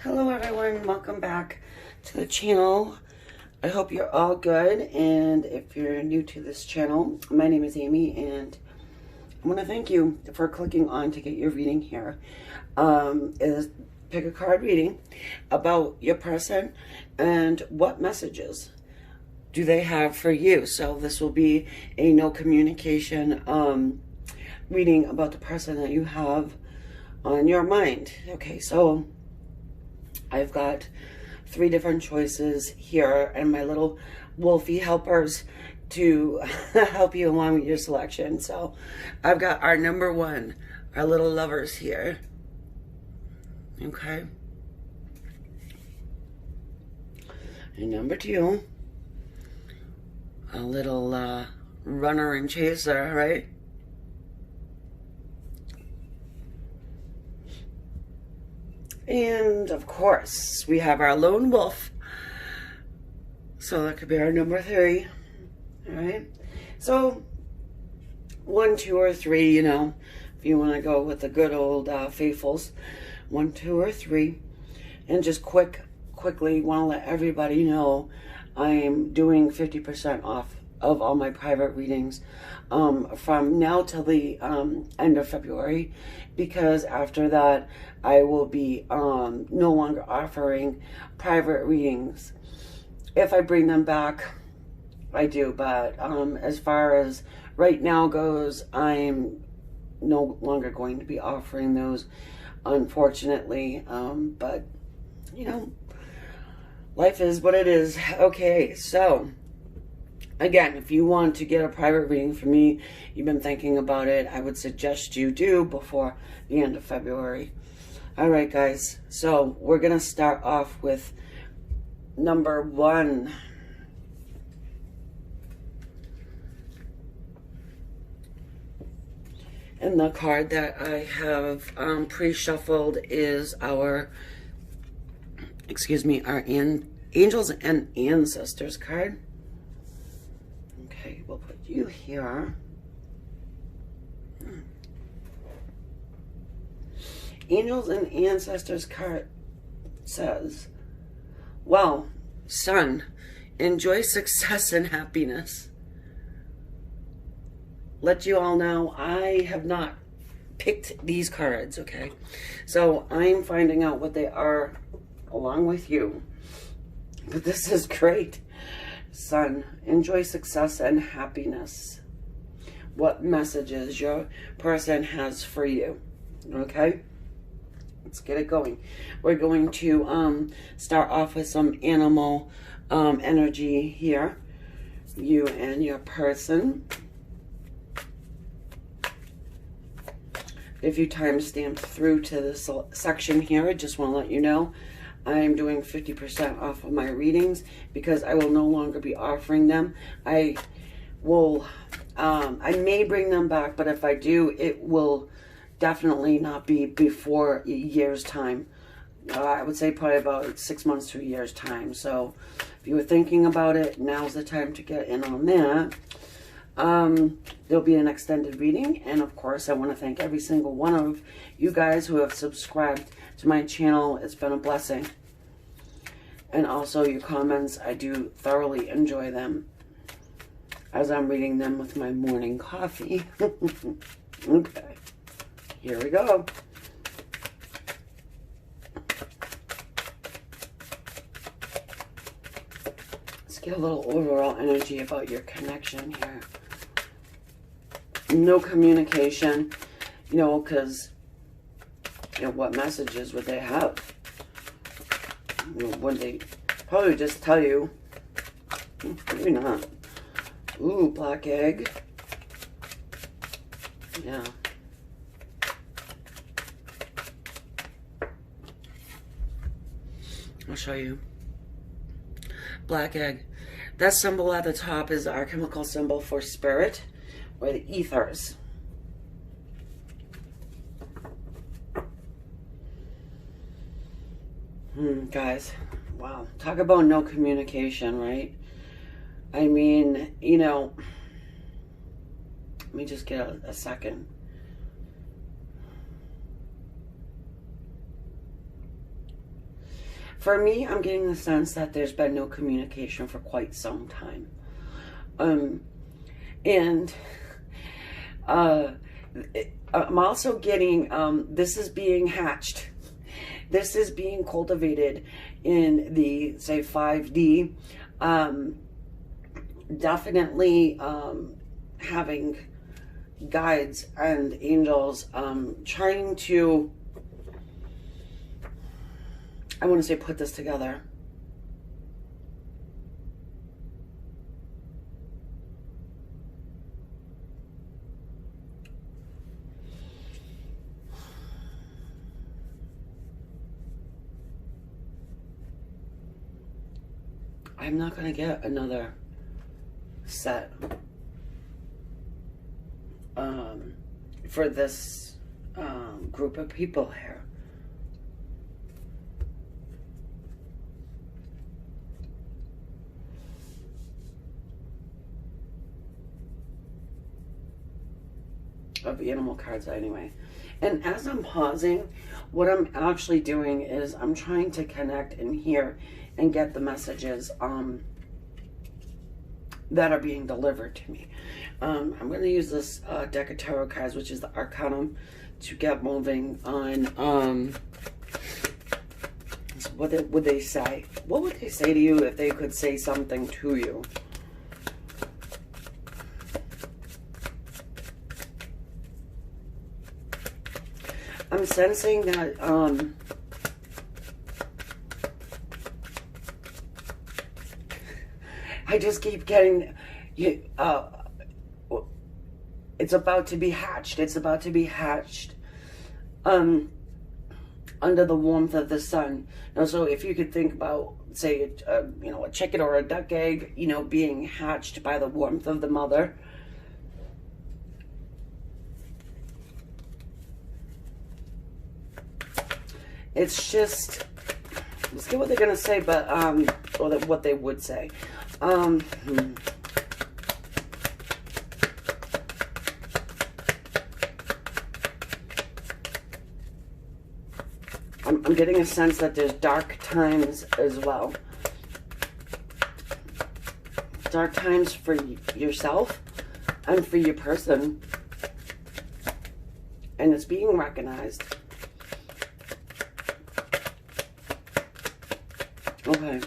Hello everyone, welcome back to the channel. I hope you're all good, and if you're new to this channel, my name is Amy and I want to thank you for clicking on to get your reading here. Is pick a card reading about your person and what messages do they have for you. So this will be a no communication reading about the person that you have on your mind. Okay, so I've got 3 different choices here and my little wolfy helpers to help you along with your selection. So I've got our number 1, our little lovers here. Okay. And number 2, a little runner and chaser, right? And of course, we have our lone wolf. So that could be our number 3. All right. So 1, 2, or 3, you know, if you want to go with the good old faithfuls, 1, 2, or 3. And just quickly want to let everybody know I am doing 50% off of all my private readings from now till the end of February, because after that I will be no longer offering private readings. If I bring them back, I do, but as far as right now goes, I'm no longer going to be offering those, unfortunately. But you know, life is what it is. Okay, so again, if you want to get a private reading from me, you've been thinking about it, I would suggest you do before the end of February. All right, guys. So we're going to start off with number 1. And the card that I have pre-shuffled is our, our Angels and Ancestors card. Okay, we'll put you here. Angels and Ancestors card says, well, son, enjoy success and happiness. Let you all know, I have not picked these cards, okay? So I'm finding out what they are along with you. But this is great. Son, enjoy success and happiness. What messages your person has for you, okay? Let's get it going. We're going to start off with some animal energy here. You and your person. If you timestamped through to this section here, I just want to let you know I'm doing 50% off of my readings because I will no longer be offering them. I may bring them back, but if I do, it will definitely not be before a year's time. I would say probably about 6 months to a year's time. So if you were thinking about it, now's the time to get in on that. There'll be an extended reading, and of course I want to thank every single one of you guys who have subscribed to my channel. It's been a blessing. And also your comments, I do thoroughly enjoy them as I'm reading them with my morning coffee. Okay, here we go. Let's get a little overall energy about your connection here. No communication, you know, because, you know, what messages would they have? You know, would they probably just tell you? Maybe not. Ooh, black egg. Yeah. I'll show you. Black egg. That symbol at the top is our chemical symbol for spirit, or the ethers. Guys, wow. Talk about no communication, right? I mean, you know, let me just get a second. For me, I'm getting the sense that there's been no communication for quite some time. And I'm also getting, this is being hatched. This is being cultivated in the, say, 5D. Definitely having guides and angels trying to, I want to say, put this together. I'm not going to get another set for this group of people here. Of animal cards anyway. And as I'm pausing, what I'm actually doing is I'm trying to connect and hear and get the messages that are being delivered to me. I'm going to use this deck of tarot cards, which is the Arcanum, to get moving on so what would they say? What would they say to you if they could say something to you? I'm sensing that I just keep getting it's about to be hatched. It's about to be hatched under the warmth of the sun. Now, so if you could think about, say, you know, a chicken or a duck egg, you know, being hatched by the warmth of the mother. It's just, let's get what they're gonna say, but or what they would say. I'm getting a sense that there's dark times as well. Dark times for yourself and for your person. And it's being recognized. Okay.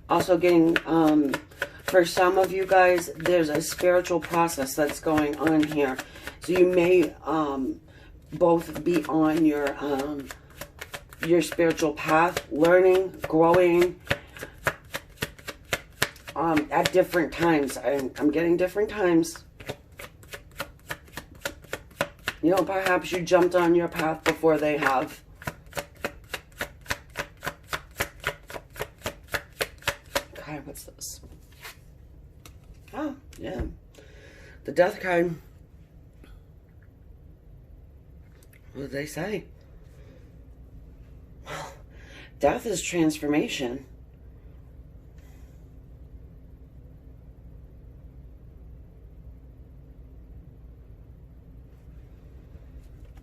Also getting, for some of you guys, there's a spiritual process that's going on here. So you may both be on your spiritual path, learning, growing at different times. I'm getting different times. You know, perhaps you jumped on your path before they have. Okay, what's this? Oh, yeah. The Death card. What did they say? Well, death is transformation.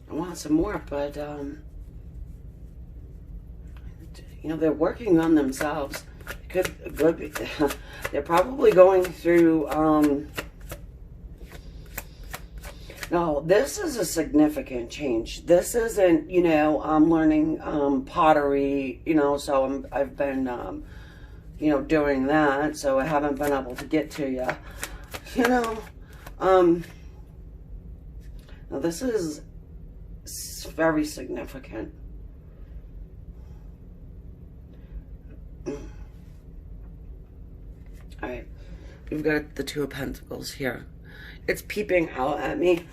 I want some more, but, you know, they're working on themselves. Could be, they're probably going through, no, this is a significant change. This isn't, you know, I'm learning pottery, you know, so I've been, you know, doing that, so I haven't been able to get to you. You know, now this is very significant. Alright, we've got the Two of Pentacles here. It's peeping out at me.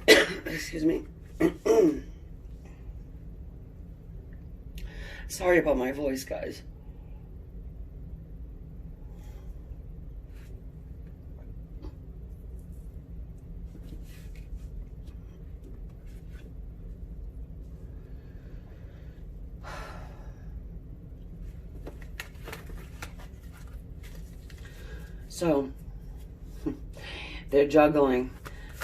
Excuse me. Sorry about my voice, guys. So, they're juggling.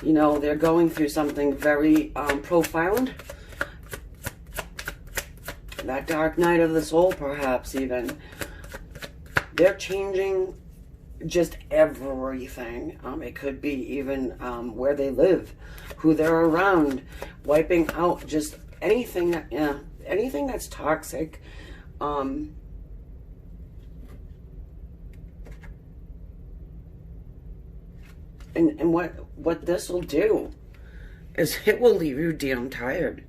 You know, they're going through something very profound. That dark night of the soul, perhaps, even. They're changing just everything. It could be even where they live, who they're around, wiping out just anything that, anything that's toxic. And what this will do is it will leave you damn tired.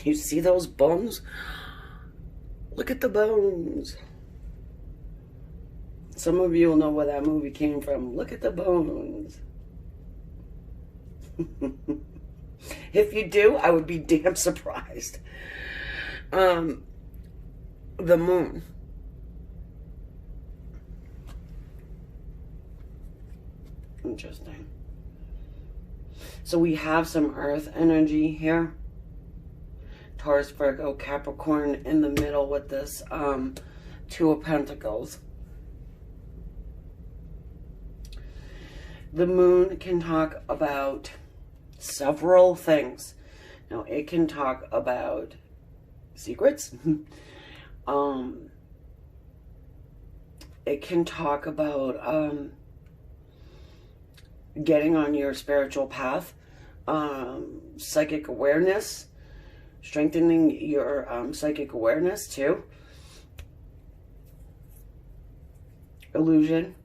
You see those bones? Look at the bones. Some of you will know where that movie came from. Look at the bones. If you do, I would be damn surprised. The moon. Interesting. So we have some earth energy here. Taurus, Virgo, Capricorn in the middle with this Two of Pentacles. The moon can talk about several things. Now, it can talk about secrets. It can talk about getting on your spiritual path, psychic awareness, strengthening your psychic awareness too. Illusion.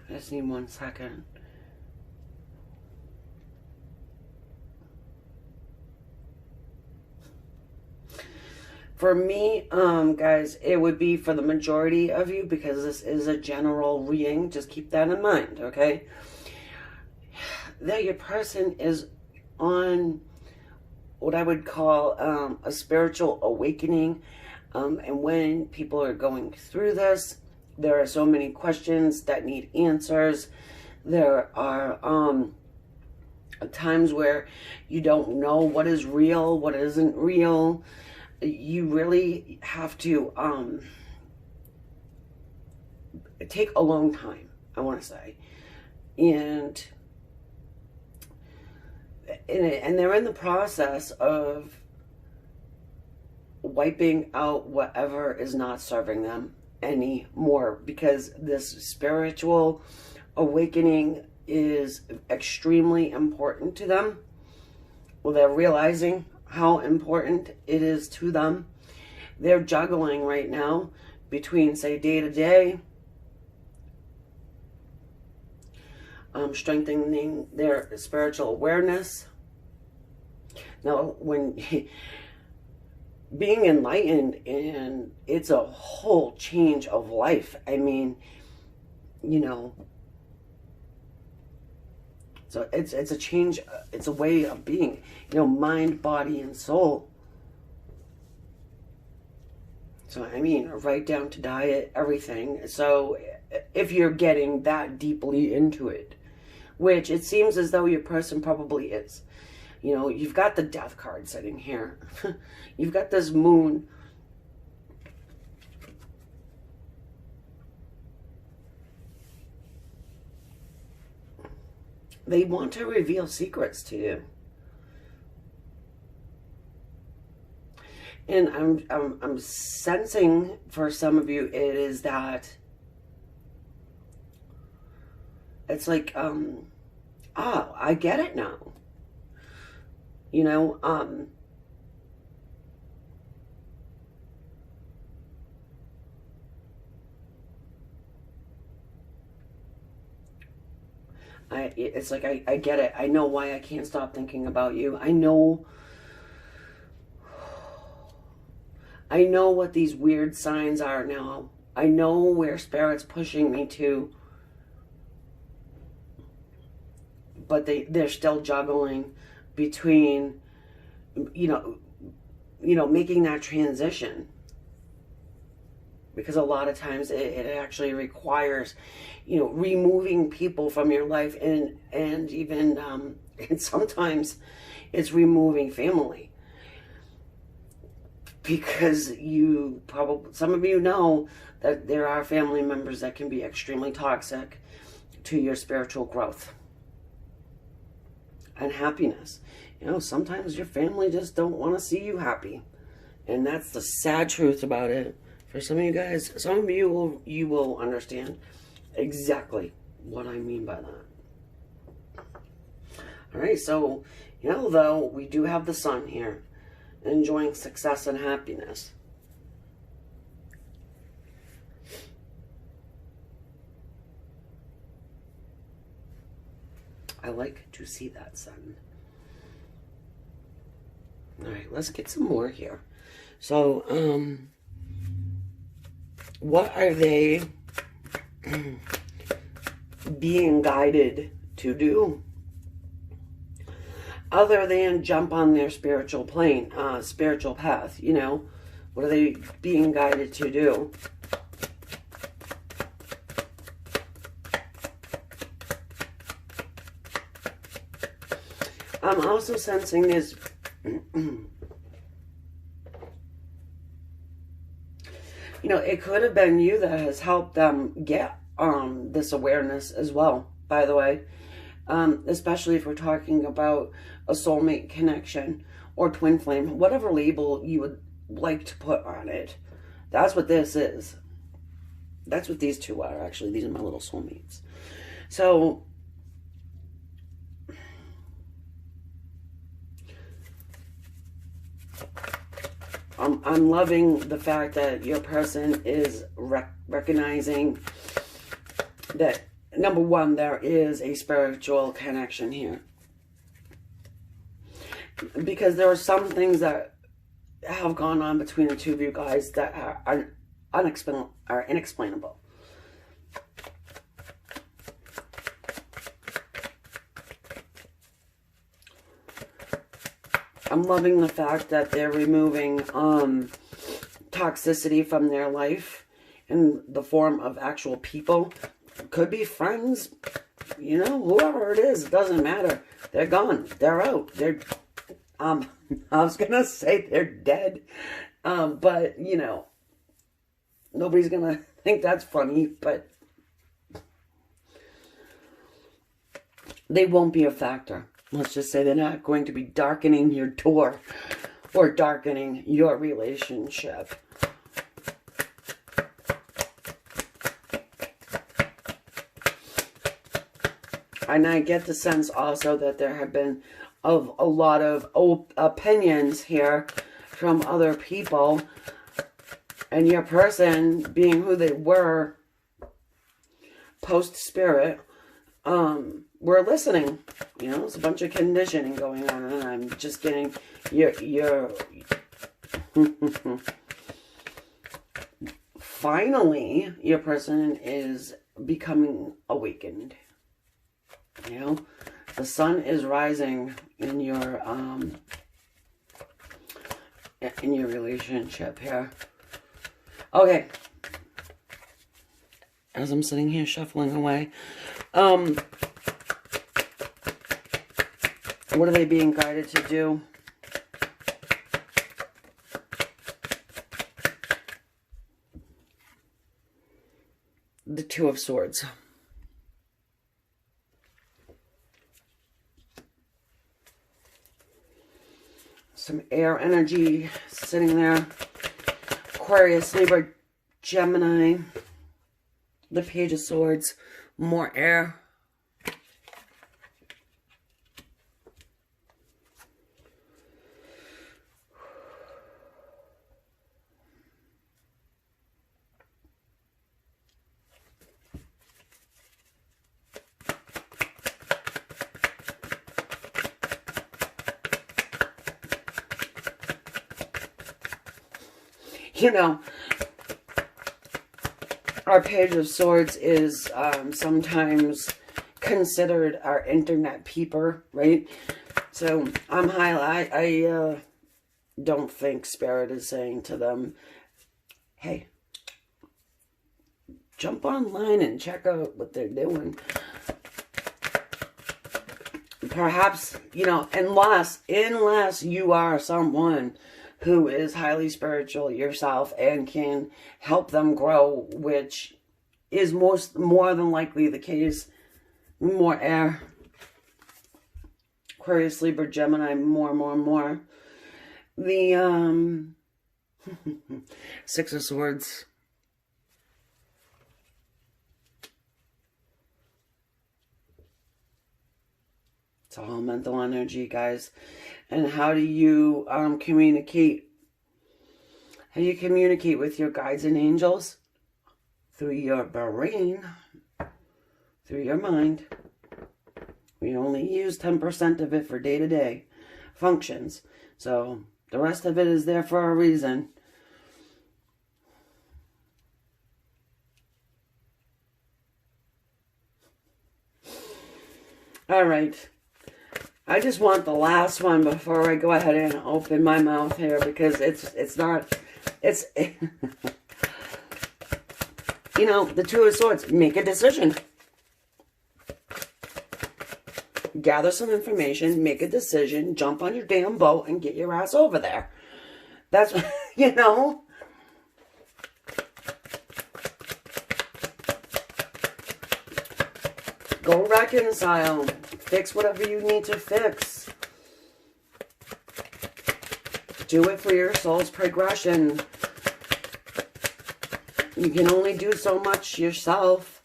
I just need 1 second. For me, guys, it would be for the majority of you, because this is a general reading. Just keep that in mind, okay? That your person is on what I would call a spiritual awakening. And when people are going through this, there are so many questions that need answers. There are times where you don't know what is real, what isn't real. You really have to take a long time, I want to say. And they're in the process of wiping out whatever is not serving them anymore, because this spiritual awakening is extremely important to them. Well, they're realizing how important it is to them. They're juggling right now between, say, day to day, strengthening their spiritual awareness. Now, when being enlightened, and it's a whole change of life. I mean, you know, so it's a change, it's a way of being, you know, mind, body, and soul. So, I mean, right down to diet, everything. So, if you're getting that deeply into it, which it seems as though your person probably is. You know, you've got the death card sitting here. You've got this moon. They want to reveal secrets to you. And I'm sensing for some of you, it is that it's like, oh, I get it now. You know, it's like, I get it. I know why I can't stop thinking about you. I know what these weird signs are now. I know where Spirit's pushing me to. But they're still juggling between, you know, making that transition. Because a lot of times it actually requires, you know, removing people from your life, and even and sometimes it's removing family. because some of you know that there are family members that can be extremely toxic to your spiritual growth and happiness. Sometimes your family just don't want to see you happy. And that's the sad truth about it. For some of you guys, some of you will understand exactly what I mean by that. All right, so, though, we do have the sun here, enjoying success and happiness. I like to see that sun. All right, let's get some more here. So, what are they being guided to do other than jump on their spiritual plane, spiritual path? What are they being guided to do? I'm also sensing this it could have been you that has helped them get this awareness as well, by the way. Especially if we're talking about a soulmate connection or twin flame, whatever label you would like to put on it. That's what this is. That's what these two are, actually. These are my little soulmates. So, I'm loving the fact that your person is recognizing that, number one, there is a spiritual connection here. Because there are some things that have gone on between the two of you guys that are inexplainable. I'm loving the fact that they're removing toxicity from their life in the form of actual people. Could be friends, whoever it is, it doesn't matter. They're gone. They're out. I was going to say they're dead. But, nobody's going to think that's funny, but they won't be a factor. Let's just say they're not going to be darkening your door or darkening your relationship. And I get the sense also that there have been a lot of opinions here from other people, and your person, being who they were post-spirit, we're listening. It's a bunch of conditioning going on, and I'm just getting your finally, your person is becoming awakened. The sun is rising in your relationship here. Okay. As I'm sitting here shuffling away, what are they being guided to do? The Two of Swords. Some air energy sitting there. Aquarius, Libra, Gemini. The Page of Swords. More air. Our Page of Swords is sometimes considered our internet peeper, right? So I don't think Spirit is saying to them, hey, jump online and check out what they're doing. Perhaps, unless you are someone who is highly spiritual yourself and can help them grow, which is more than likely the case. More air. Aquarius, Libra, Gemini, more. The Six of Swords. It's all mental energy, guys. And how do you communicate? How do you communicate with your guides and angels? Through your brain, through your mind. We only use 10% of it for day-to-day functions. So the rest of it is there for a reason. All right. I just want the last one before I go ahead and open my mouth here, because it's you know, the Two of Swords. Make a decision. Gather some information, make a decision, jump on your damn boat and get your ass over there. That's, you know. Go reconcile. Fix whatever you need to fix. Do it for your soul's progression. You can only do so much yourself.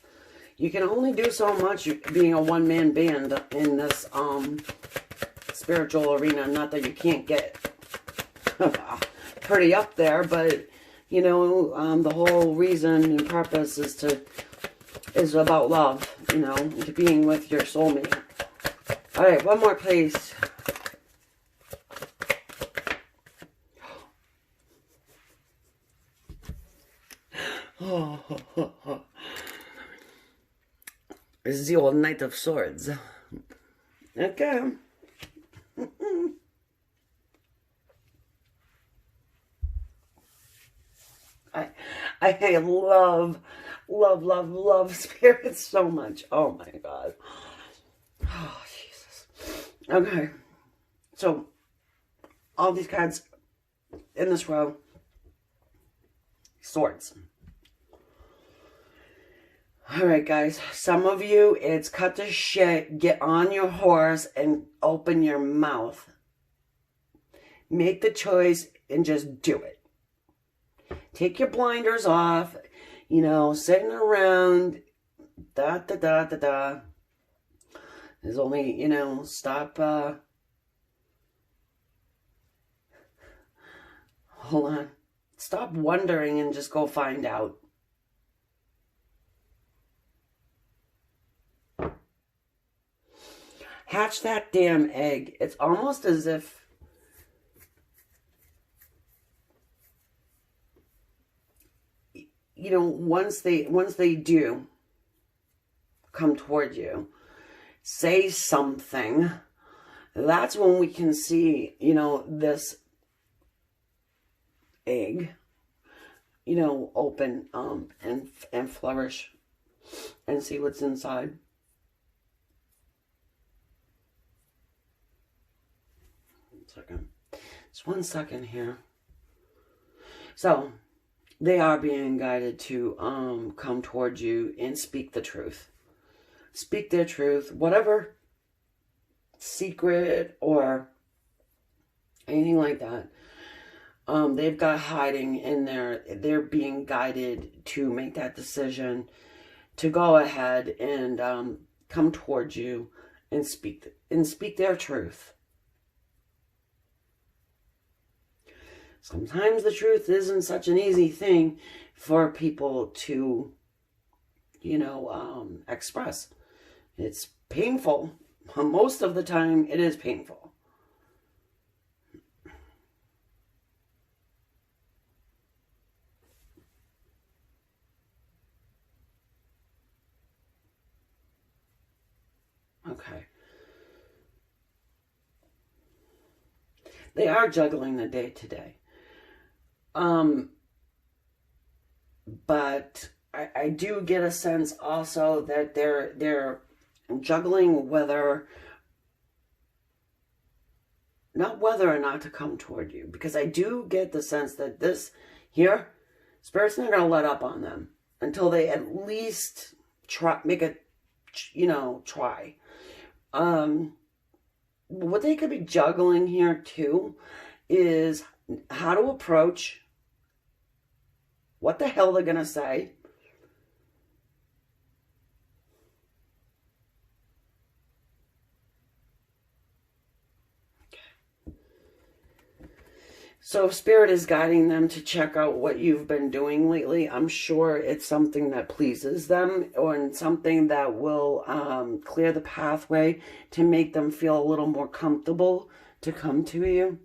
You can only do so much being a one-man band in this spiritual arena. Not that you can't get pretty up there, but you know, the whole reason and purpose is about love, you know, to being with your soulmate. All right, one more, please. This is the old Knight of Swords. Okay. I love spirits so much. Oh my God. Oh, Jesus. Okay. So, all these cards in this row. Swords. Alright, guys. Some of you, it's cut to shit. Get on your horse and open your mouth. Make the choice and just do it. Take your blinders off. You know, sitting around. There's only, you know, stop. Hold on. Stop wondering and just go find out. Hatch that damn egg. It's almost as if you know, once they do come toward you, say something, that's when we can see, you know, this egg, you know, open and flourish and see what's inside. Just 1 second here. So they are being guided to come towards you and speak the truth. Speak their truth, whatever secret or anything like that they've got hiding in there. They're being guided to make that decision to go ahead and come towards you and speak their truth. Sometimes the truth isn't such an easy thing for people to, you know, express. It's painful. Most of the time, it is painful. Okay. They are juggling the day to day. But I do get a sense also that they're juggling whether not whether or not to come toward you, because I do get the sense that this here, Spirit's not going to let up on them until they at least try, make a, try. What they could be juggling here too is how to approach, what the hell they're going to say, so Spirit is guiding them to check out what you've been doing lately. I'm sure it's something that pleases them, or something that will clear the pathway to make them feel a little more comfortable to come to you.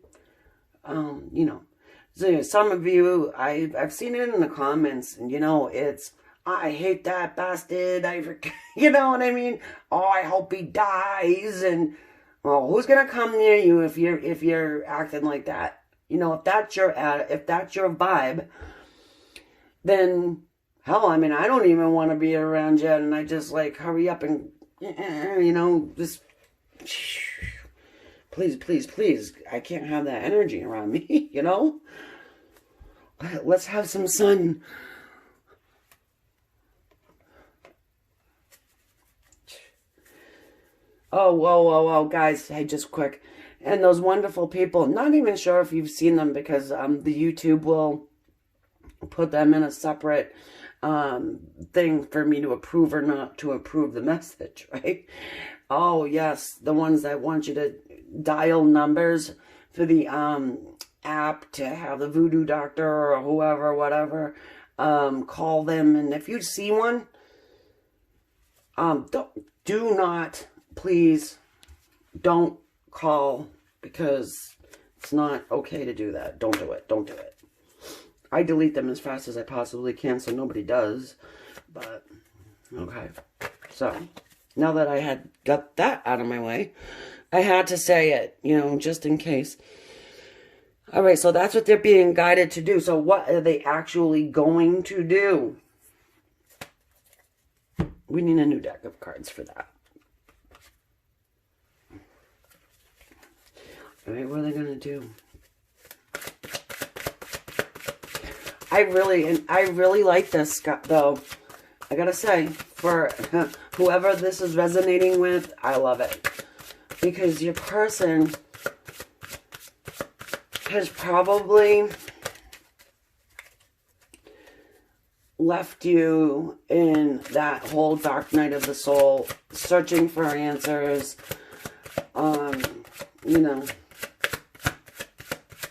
So some of you, I've seen it in the comments, and it's, I hate that bastard, you know what I mean? Oh, I hope he dies, and well, who's gonna come near you if you're acting like that? If that's your vibe, then hell, I mean, I don't even want to be around you, and I just like hurry up and just please, I can't have that energy around me, Let's have some sun. Oh, whoa, guys, hey, just quick. And those wonderful people, not even sure if you've seen them, because the YouTube will put them in a separate thing for me to approve or not to approve the message, right? Oh, yes, the ones that want you to dial numbers for the app to have the voodoo doctor or whoever, whatever, call them. And if you see one, do not, please, don't call, because it's not okay to do that. Don't do it. I delete them as fast as I possibly can, so nobody does. But okay, so now that I had got that out of my way, I had to say it, just in case. All right, so that's what they're being guided to do. So what are they actually going to do? We need a new deck of cards for that. All right, what are they going to do? I really like this, though. I gotta say, for whoever this is resonating with, I love it. Because your person has probably left you in that whole dark night of the soul, searching for answers,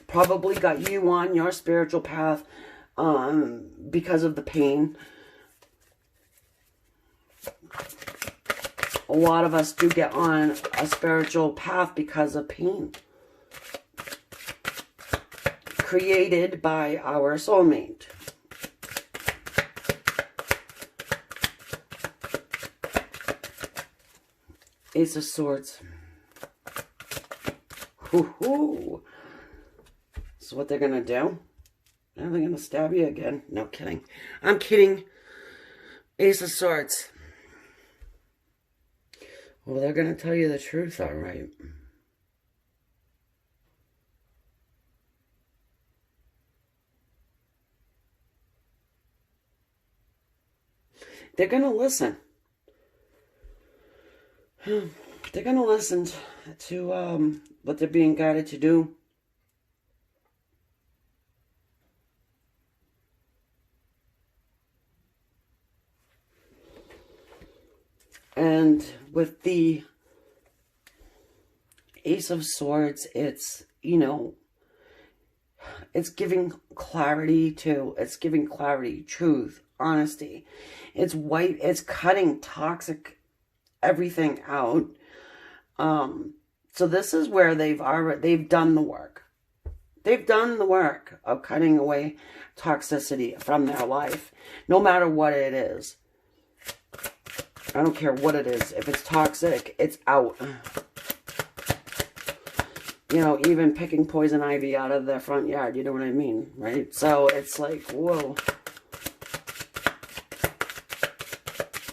probably got you on your spiritual path because of the pain. A lot of us do get on a spiritual path because of pain created by our soulmate. Ace of Swords. Hoo-hoo. So what they're going to do? Are they going to stab you again? No kidding. I'm kidding. Ace of Swords. Well, they're going to tell you the truth, all right. They're going to listen. They're going to listen to what they're being guided to do. And with the Ace of Swords, it's, it's giving clarity to, truth, honesty. It's cutting toxic everything out. So this is where they've done the work. They've done the work of cutting away toxicity from their life, no matter what it is. I don't care what it is. If it's toxic, it's out. Even picking poison ivy out of their front yard, you know what I mean, right? So it's like, whoa.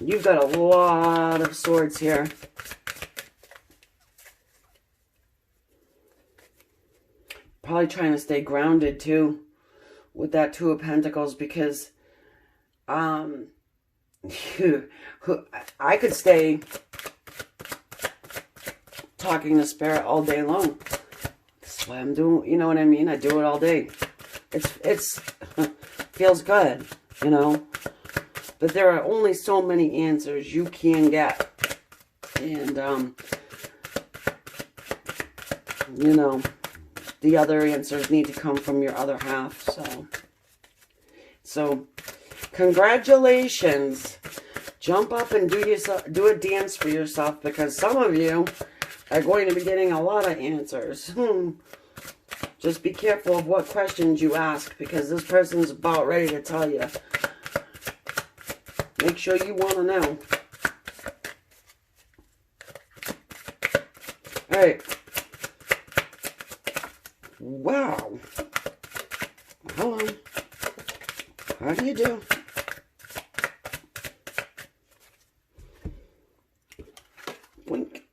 You've got a lot of swords here. probably trying to stay grounded too with that Two of Pentacles, because I could stay talking to Spirit all day long. That's why I'm doing, you know what I mean? I do it all day. It's feels good, you know? But there are only so many answers you can get. And, you know, the other answers need to come from your other half. So congratulations. Jump up and do a dance for yourself, because some of you are going to be getting a lot of answers. Just be careful of what questions you ask, because this person's about ready to tell you. Make sure you want to know. All right. Wow. Hello. How do you do? Blink.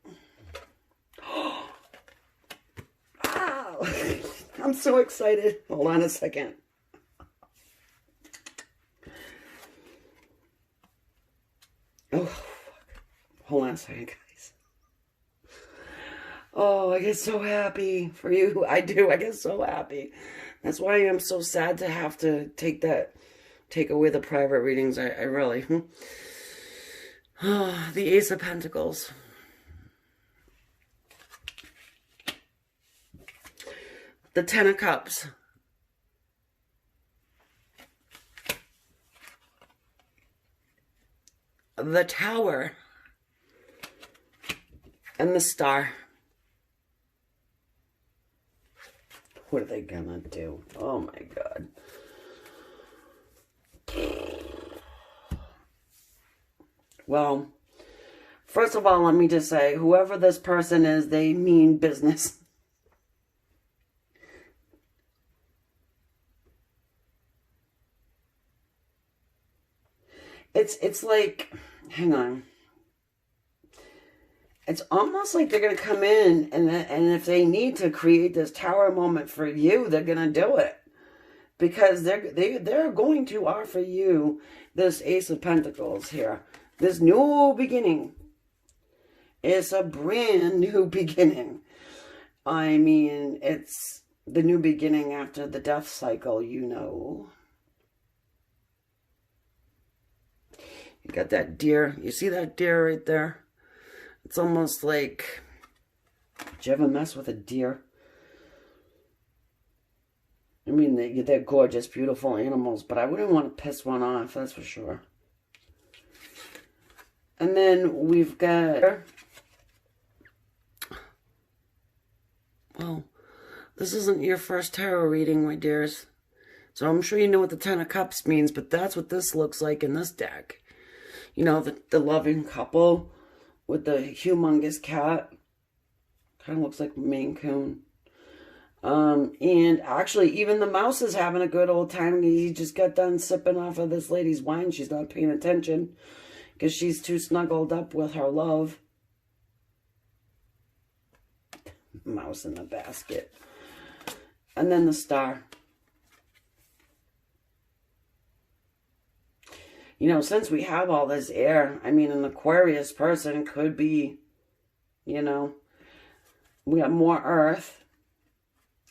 Wow. I'm so excited. Hold on a second. Oh, fuck. Hold on a second, guys. Oh, I get so happy for you. I do. I get so happy. That's why I'm so sad to have to take away the private readings. I really. Oh, the Ace of Pentacles. The Ten of Cups. The Tower. And the Star. What are they gonna do? Oh my God. Well, first of all, let me just say, whoever this person is, they mean business. It's like, hang on. It's almost like they're going to come in, and if they need to create this tower moment for you, they're going to do it. Because they're going to offer you this Ace of Pentacles here. This new beginning. It's a brand new beginning. I mean, it's the new beginning after the death cycle, you know. You got that deer. You see that deer right there? It's almost like, did you ever mess with a deer? I mean, they're gorgeous, beautiful animals, but I wouldn't want to piss one off, that's for sure. And then we've got, well, this isn't your first tarot reading, my dears. So I'm sure you know what the Ten of Cups means, but that's what this looks like in this deck. You know, the loving couple with the humongous cat. Kind of looks like Maine Coon. And actually, even the mouse is having a good old time. He just got done sipping off of this lady's wine. She's not paying attention because she's too snuggled up with her love. Mouse in the basket. And then the Star. You know, since we have all this air, I mean, an Aquarius person could be, you know, we have more earth,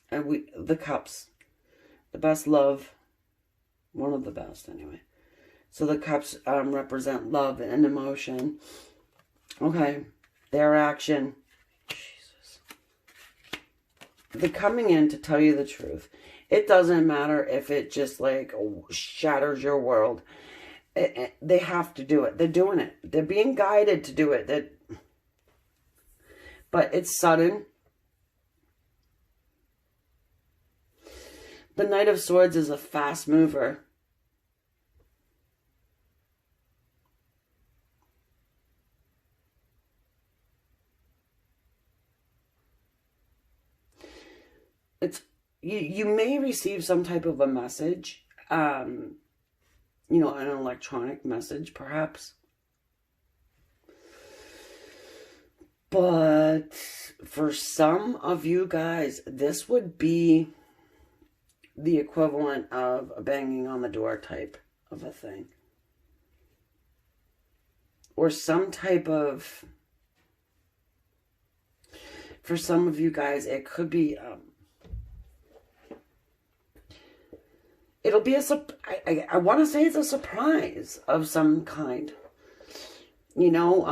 and the cups, the best love, one of the best anyway. So the cups represent love and emotion. Okay, their action. Jesus. They're coming in to tell you the truth. It doesn't matter if it just like shatters your world. They have to do it. They're doing it. They're being guided to do it. But it's sudden. The Knight of Swords is a fast mover. You may receive some type of a message. You know, an electronic message, perhaps. But for some of you guys, this would be the equivalent of a banging on the door type of a thing. Or some type of... For some of you guys, it could be... it'll be I want to say it's a surprise of some kind. You know,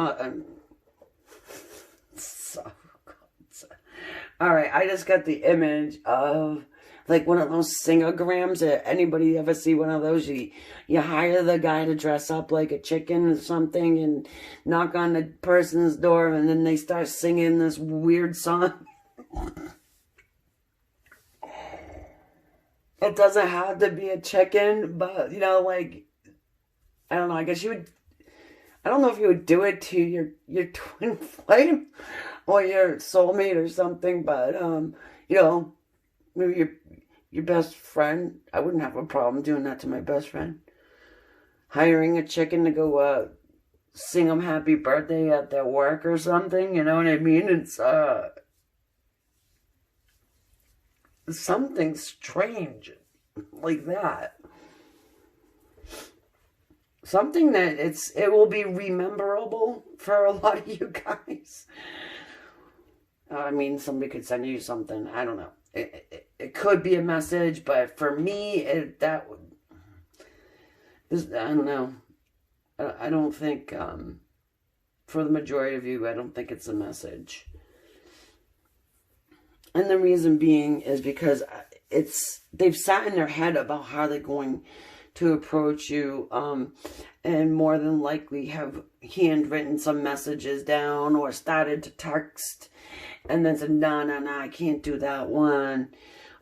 all right, I just got the image of like one of those singograms. Anybody ever see one of those? You hire the guy to dress up like a chicken or something and knock on the person's door, and then they start singing this weird song. It doesn't have to be a chicken, but, you know, like, I don't know, I guess you would, I don't know if you would do it to your twin flame or your soulmate or something, but, you know, maybe your best friend. I wouldn't have a problem doing that to my best friend. Hiring a chicken to go sing them happy birthday at their work or something, you know what I mean? It's something strange like that. Something that it will be rememberable for a lot of you guys. I mean, somebody could send you something. I don't know. It could be a message, but for me, I don't know. I don't think, for the majority of you, I don't think it's a message. And the reason being is because they've sat in their head about how they're going to approach you, and more than likely have handwritten some messages down or started to text and then said, no, I can't do that one.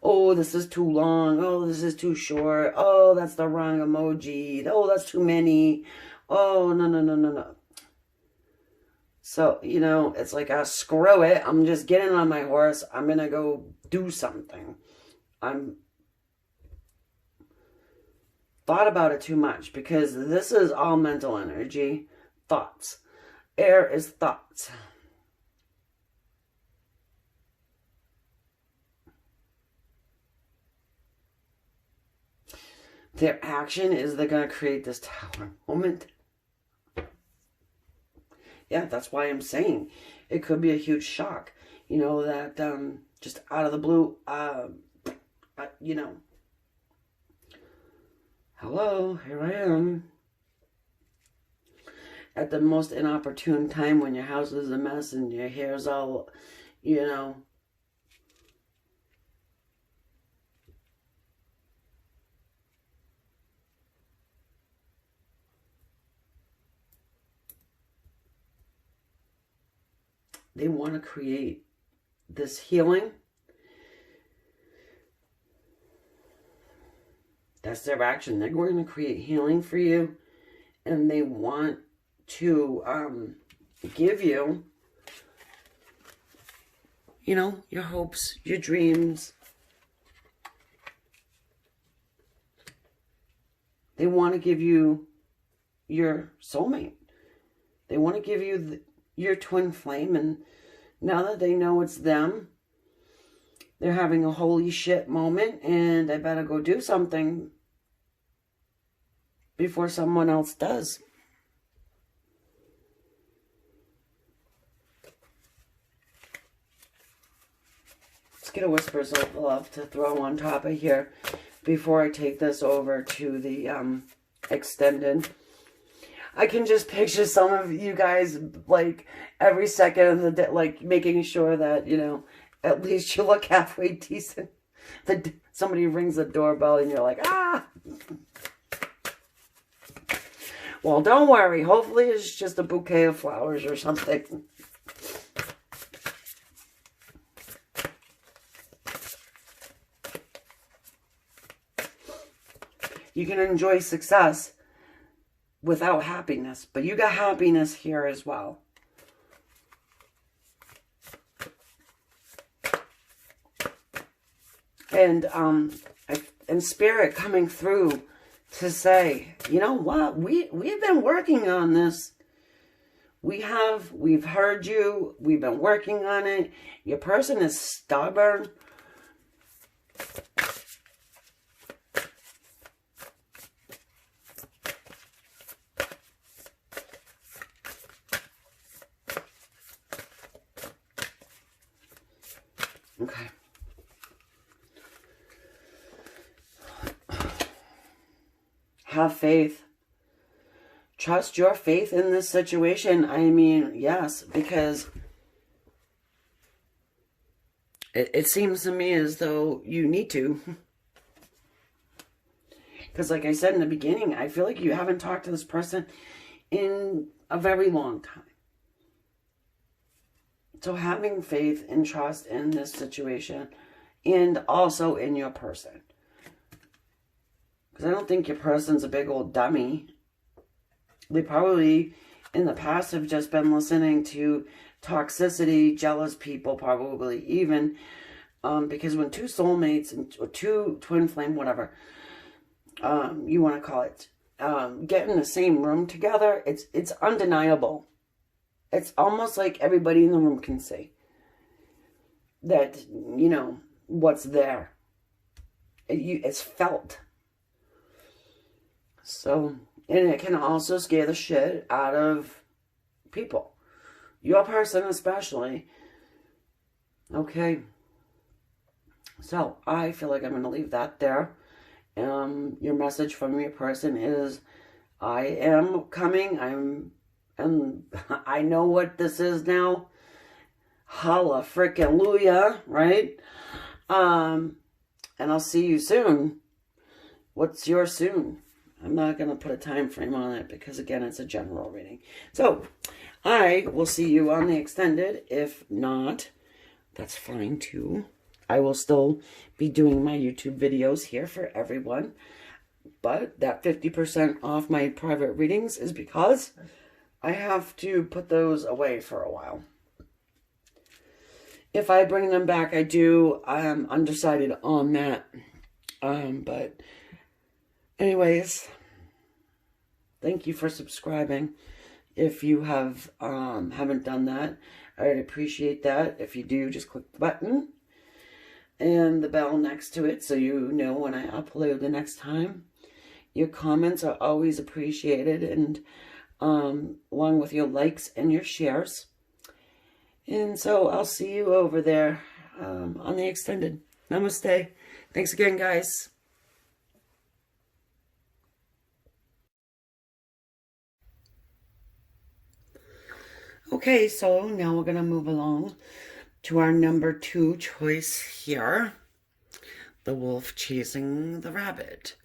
Oh, this is too long. Oh, this is too short. Oh, that's the wrong emoji. Oh, that's too many. Oh, no. So, you know, it's like, screw it. I'm just getting on my horse. I'm going to go do something. Thought about it too much, because this is all mental energy. Thoughts. Air is thoughts. Their action is they're going to create this tower moment. Yeah, that's why I'm saying it could be a huge shock. You know, that just out of the blue, you know, hello, here I am. At the most inopportune time when your house is a mess and your hair's all, you know. They want to create this healing. That's their action. They're going to create healing for you. And they want to give you, you know, your hopes, your dreams. They want to give you your soulmate. They want to give you your twin flame, and now that they know it's them, they're having a holy shit moment, and I better go do something before someone else does. Let's get a Whispers of Love to throw on top of here before I take this over to the extended. I can just picture some of you guys, like, every second of the day, like, making sure that, you know, at least you look halfway decent. Somebody rings the doorbell and you're like, ah! Well, don't worry. Hopefully it's just a bouquet of flowers or something. You can enjoy success without happiness, but you got happiness here as well. And Spirit coming through to say, you know what, we've been working on this. We've heard you. We've been working on it. Your person is stubborn. Okay. Have faith. Trust your faith in this situation. I mean, yes, because it seems to me as though you need to. Because like I said in the beginning, I feel like you haven't talked to this person in a very long time. So having faith and trust in this situation and also in your person. Because I don't think your person's a big old dummy. They probably in the past have just been listening to toxicity, jealous people, probably even. Because when two soulmates or two twin flame, whatever you want to call it, get in the same room together, it's undeniable. It's almost like everybody in the room can see that, you know, what's there. It's felt. So, and it can also scare the shit out of people. Your person especially. Okay. So, I feel like I'm going to leave that there. Your message from your person is, I am coming. And I know what this is now. Holla frickin' Luya, right? And I'll see you soon. What's your soon? I'm not going to put a time frame on it because, again, it's a general reading. So, I will see you on the extended. If not, that's fine too. I will still be doing my YouTube videos here for everyone. But that 50% off my private readings is because I have to put those away for a while. If I bring them back, I do. I'm undecided on that. But anyways, thank you for subscribing. If you haven't done that, I'd appreciate that. If you do, just click the button and the bell next to it so you know when I upload the next time. Your comments are always appreciated, and along with your likes and your shares. And so I'll see you over there on the extended. Namaste. Thanks again, guys. Okay, so now we're going to move along to our number 2 choice here. The wolf chasing the rabbit.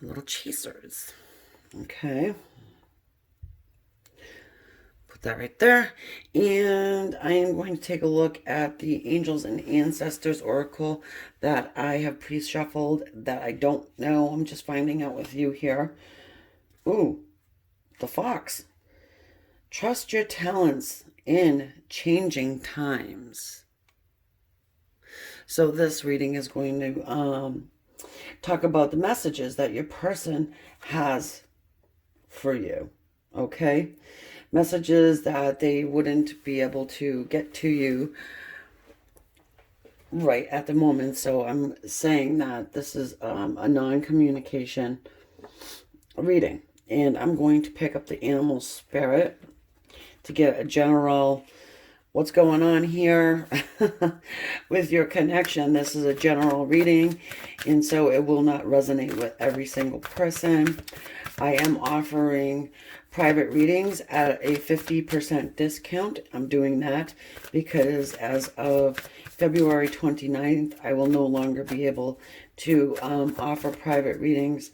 Little chasers. Okay. Put that right there. And I am going to take a look at the Angels and Ancestors Oracle that I have pre-shuffled that I don't know. I'm just finding out with you here. Ooh, the fox. Trust your talents in changing times. So this reading is going to talk about the messages that your person has for you. Okay? Messages that they wouldn't be able to get to you right at the moment. So I'm saying that this is a non-communication reading. And I'm going to pick up the animal spirit to get a general what's going on here with your connection. This is a general reading, and so it will not resonate with every single person. I am offering private readings at a 50% discount. I'm doing that because as of February 29th, I will no longer be able to offer private readings.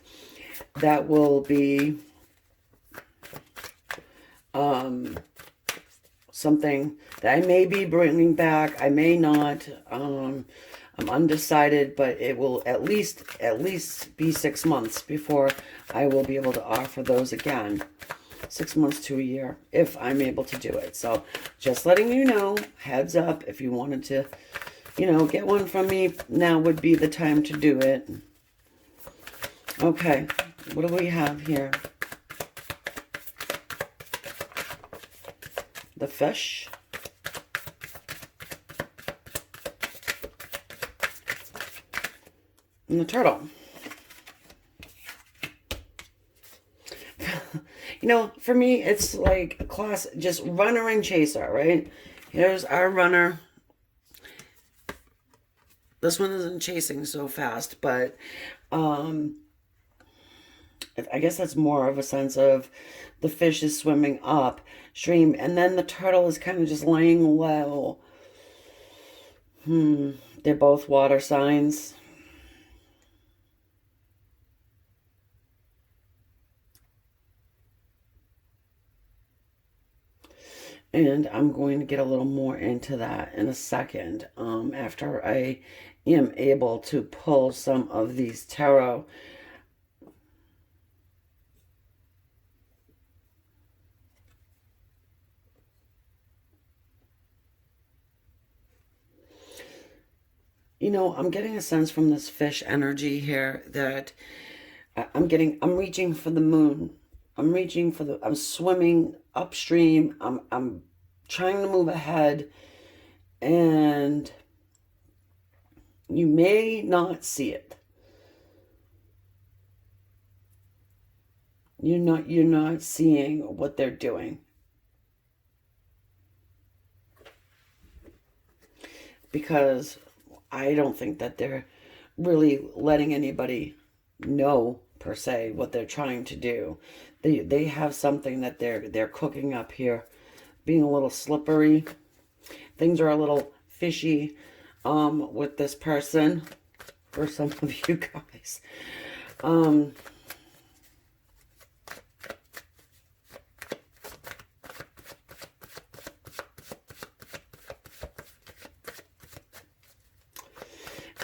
That will be something that I may be bringing back. I may not. I'm undecided, but it will at least be 6 months before I will be able to offer those again. 6 months to a year, if I'm able to do it. So just letting you know, heads up, if you wanted to, you know, get one from me, now would be the time to do it. Okay, what do we have here? the fish, and the turtle. You know, for me, it's like a class, just runner and chaser, right? Here's our runner. This one isn't chasing so fast, but I guess that's more of a sense of the fish is swimming upstream, and then the turtle is kind of just laying low. They're both water signs. And I'm going to get a little more into that in a second, after I am able to pull some of these tarot. You know, I'm getting a sense from this fish energy here that I'm reaching for the moon. I'm swimming upstream. I'm trying to move ahead, and you may not see it. You're not seeing what they're doing. Because I don't think that they're really letting anybody know per se what they're trying to do. They have something that they're cooking up here, being a little slippery. Things are a little fishy with this person, for some of you guys.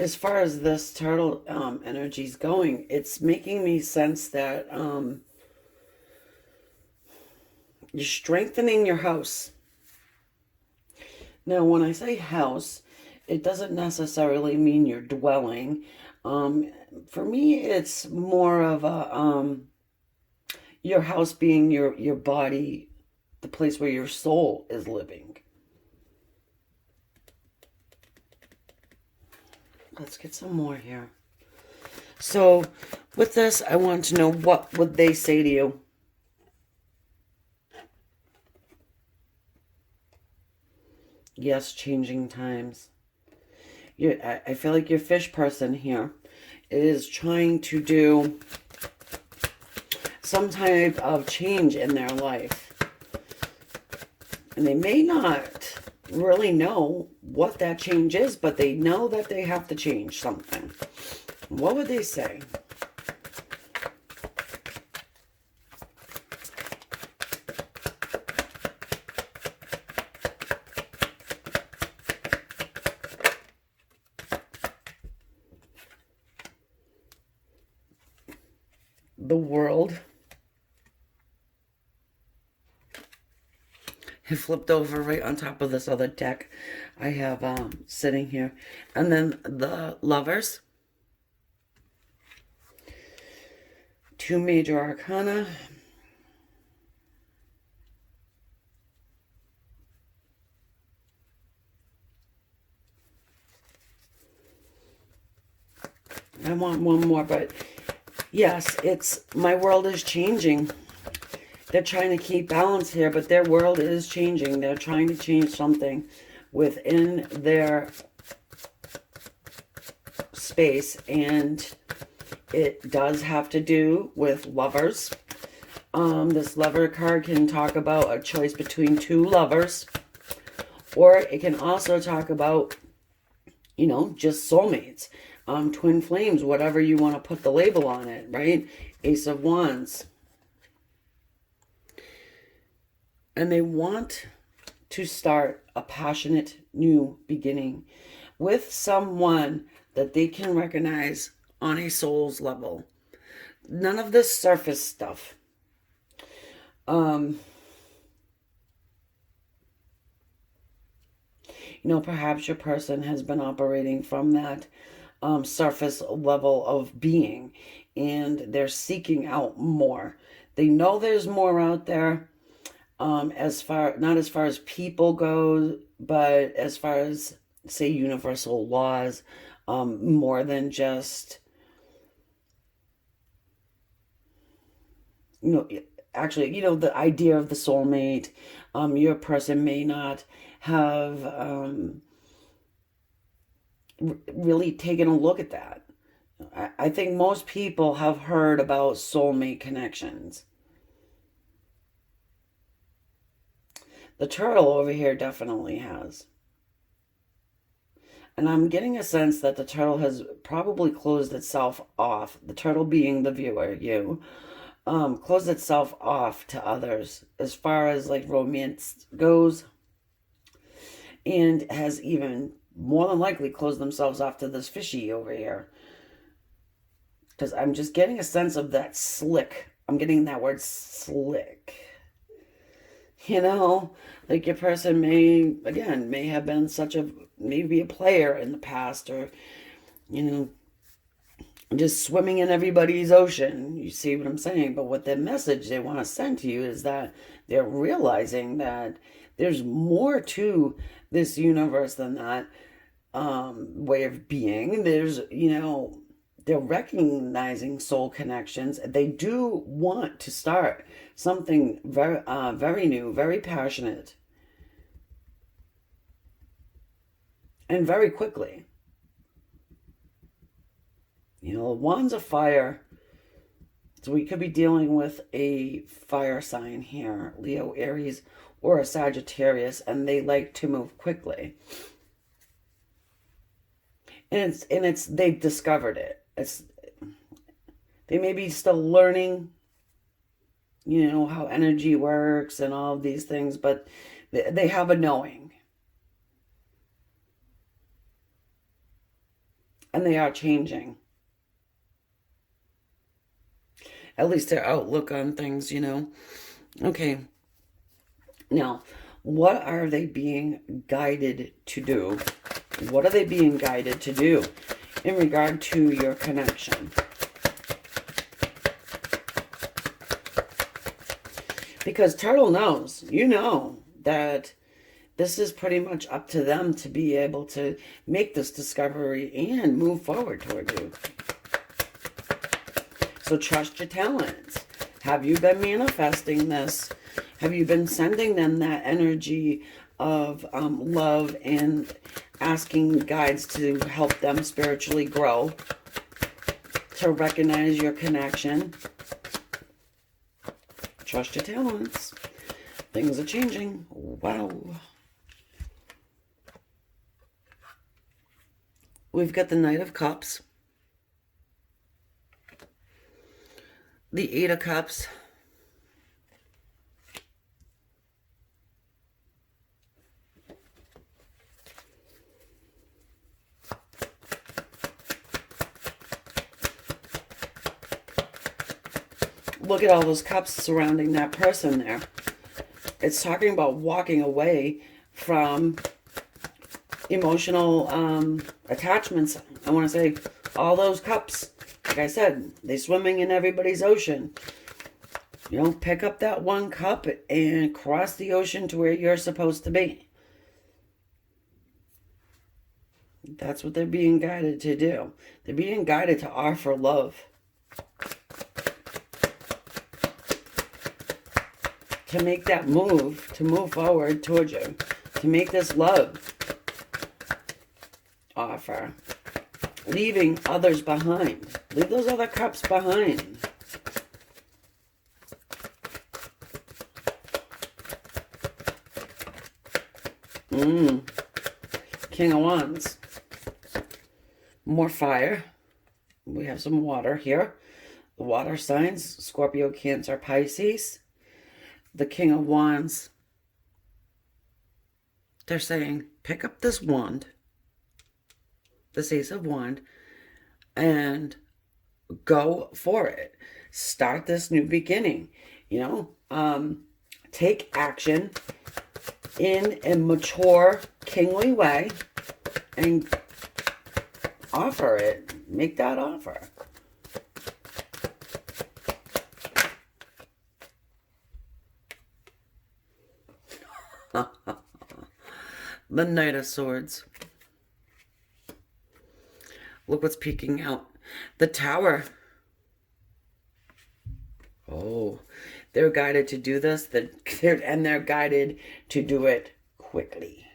As far as this turtle energy is going, it's making me sense that you're strengthening your house. Now, when I say house, it doesn't necessarily mean your dwelling. For me, it's more of a your house being your body, the place where your soul is living. Let's get some more here. So, with this, I want to know, what would they say to you? Yes, changing times. I feel like your fish person here is trying to do some type of change in their life. And they may not really know what that change is, but they know that they have to change something. What would they say? The World. It flipped over right on top of this other deck I have sitting here. And then the Lovers. Two major arcana. I want one more, but yes, it's my world is changing. They're trying to keep balance here, but their world is changing. They're trying to change something within their space, and it does have to do with lovers. This lover card can talk about a choice between two lovers, or it can also talk about, you know, just soulmates, twin flames, whatever you want to put the label on it, right? Ace of Wands. And they want to start a passionate new beginning with someone that they can recognize on a soul's level. None of this surface stuff. You know, perhaps your person has been operating from that surface level of being, and they're seeking out more. They know there's more out there. not as far as people go, but as far as, say, universal laws, more than just, you know, actually, the idea of the soulmate. Your person may not have really taken a look at that. I think most people have heard about soulmate connections. The turtle over here definitely has. And I'm getting a sense that the turtle has probably closed itself off. The turtle being the viewer, you, closed itself off to others as far as like romance goes. And has even more than likely closed themselves off to this fishy over here. Because I'm just getting a sense of that slick. I'm getting that word slick. Like your person may have been maybe a player in the past, or, just swimming in everybody's ocean. You see what I'm saying? But what the message they want to send to you is that they're realizing that there's more to this universe than that way of being. There's, they're recognizing soul connections. They do want to start something very new, very passionate, and very quickly. Wands of fire. So we could be dealing with a fire sign here, Leo, Aries, or a Sagittarius, and they like to move quickly. And they've discovered it. They may be still learning, how energy works and all of these things, but they have a knowing. And they are changing. At least their outlook on things, Okay. Now, what are they being guided to do? What are they being guided to do in regard to your connection? Because Turtle knows, that this is pretty much up to them to be able to make this discovery and move forward toward you. So trust your talents. Have you been manifesting this? Have you been sending them that energy of love and asking guides to help them spiritually grow, to recognize your connection? Trust your talents. Things are changing. Wow. We've got the Knight of Cups, the Eight of Cups, look at all those cups surrounding that person there. It's talking about walking away from emotional attachments. I want to say all those cups, like I said, they swimming in everybody's ocean. Pick up that one cup and cross the ocean to where you're supposed to be. That's what they're being guided to do. They're being guided to offer love. To make that move, to move forward towards you. To make this love offer. Leaving others behind. Leave those other cups behind. King of Wands. More fire. We have some water here. The water signs, Scorpio, Cancer, Pisces. The King of Wands. They're saying, pick up this wand, this Ace of Wand, and go for it. Start this new beginning. Take action in a mature, kingly way and offer it. Make that offer. The Knight of Swords. Look what's peeking out. The Tower. Oh, they're guided to do this, and they're guided to do it quickly.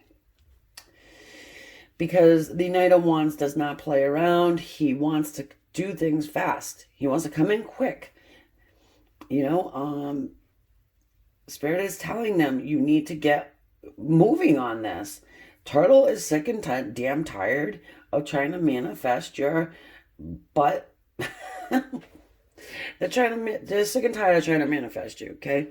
Because the Knight of Wands does not play around. He wants to do things fast. He wants to come in quick. You know, Spirit is telling them you need to get moving on this. Turtle is sick and damn tired of trying to manifest your butt. They're sick and tired of trying to manifest you, okay?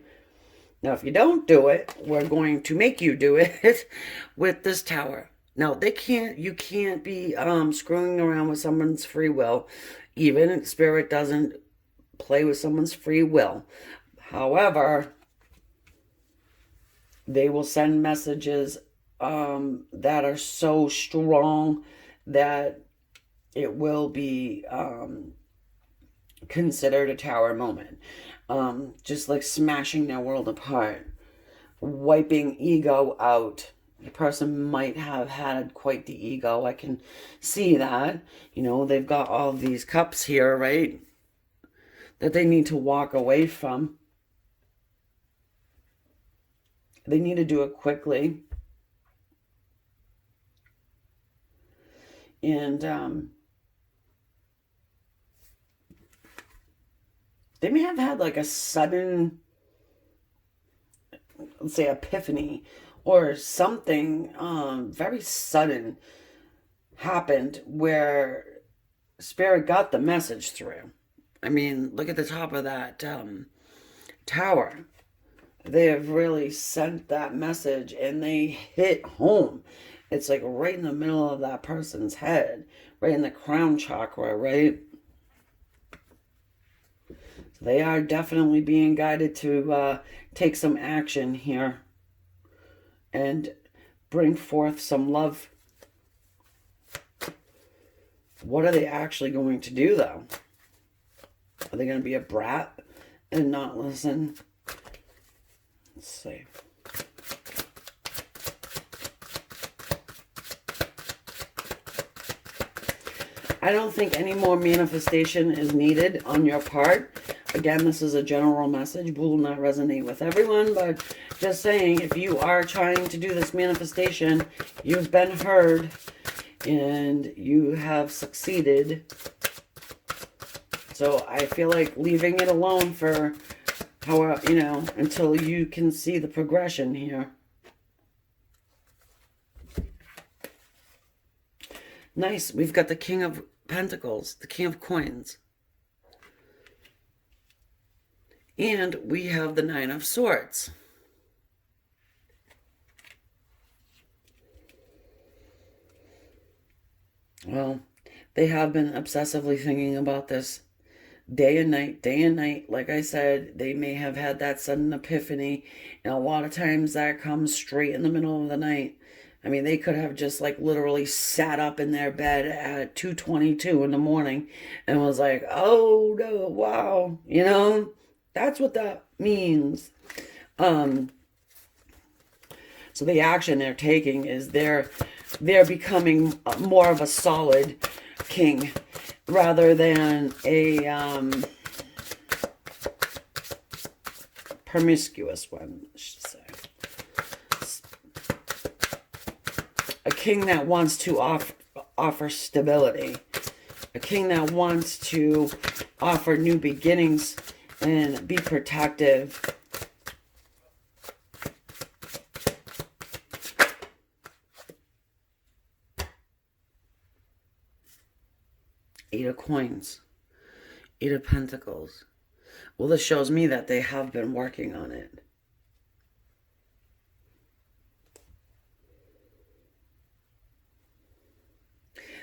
Now, if you don't do it, we're going to make you do it with this Tower. Now, you can't be screwing around with someone's free will. Even Spirit doesn't play with someone's free will. However, they will send messages that are so strong that it will be considered a Tower moment. Just like smashing their world apart, wiping ego out. The person might have had quite the ego. I can see that. You know, they've got all these cups here, right? That they need to walk away from. They need to do it quickly. And they may have had like a sudden, let's say, epiphany or something very sudden happened where Spirit got the message through. I mean, look at the top of that Tower. They have really sent that message and they hit home. It's like right in the middle of that person's head, right in the crown chakra, right? So they are definitely being guided to take some action here and bring forth some love. What are they actually going to do, though? Are they going to be a brat and not listen? Let's see. I don't think any more manifestation is needed on your part. Again, this is a general message. Will not resonate with everyone, but just saying, if you are trying to do this manifestation, you've been heard and you have succeeded. So I feel like leaving it alone for until you can see the progression here. Nice. We've got the King of Pentacles, the King of Coins. And we have the Nine of Swords. Well, they have been obsessively thinking about this day and night. Like I said, they may have had that sudden epiphany. And a lot of times that comes straight in the middle of the night. I mean, they could have just like literally sat up in their bed at 2:22 in the morning and was like, oh no, wow. You know, that's what that means. So the action they're taking is they're becoming more of a solid king rather than a promiscuous one, I should say. A king that wants to offer stability. A king that wants to offer new beginnings and be protective. Eight of Coins. Eight of Pentacles. Well, this shows me that they have been working on it.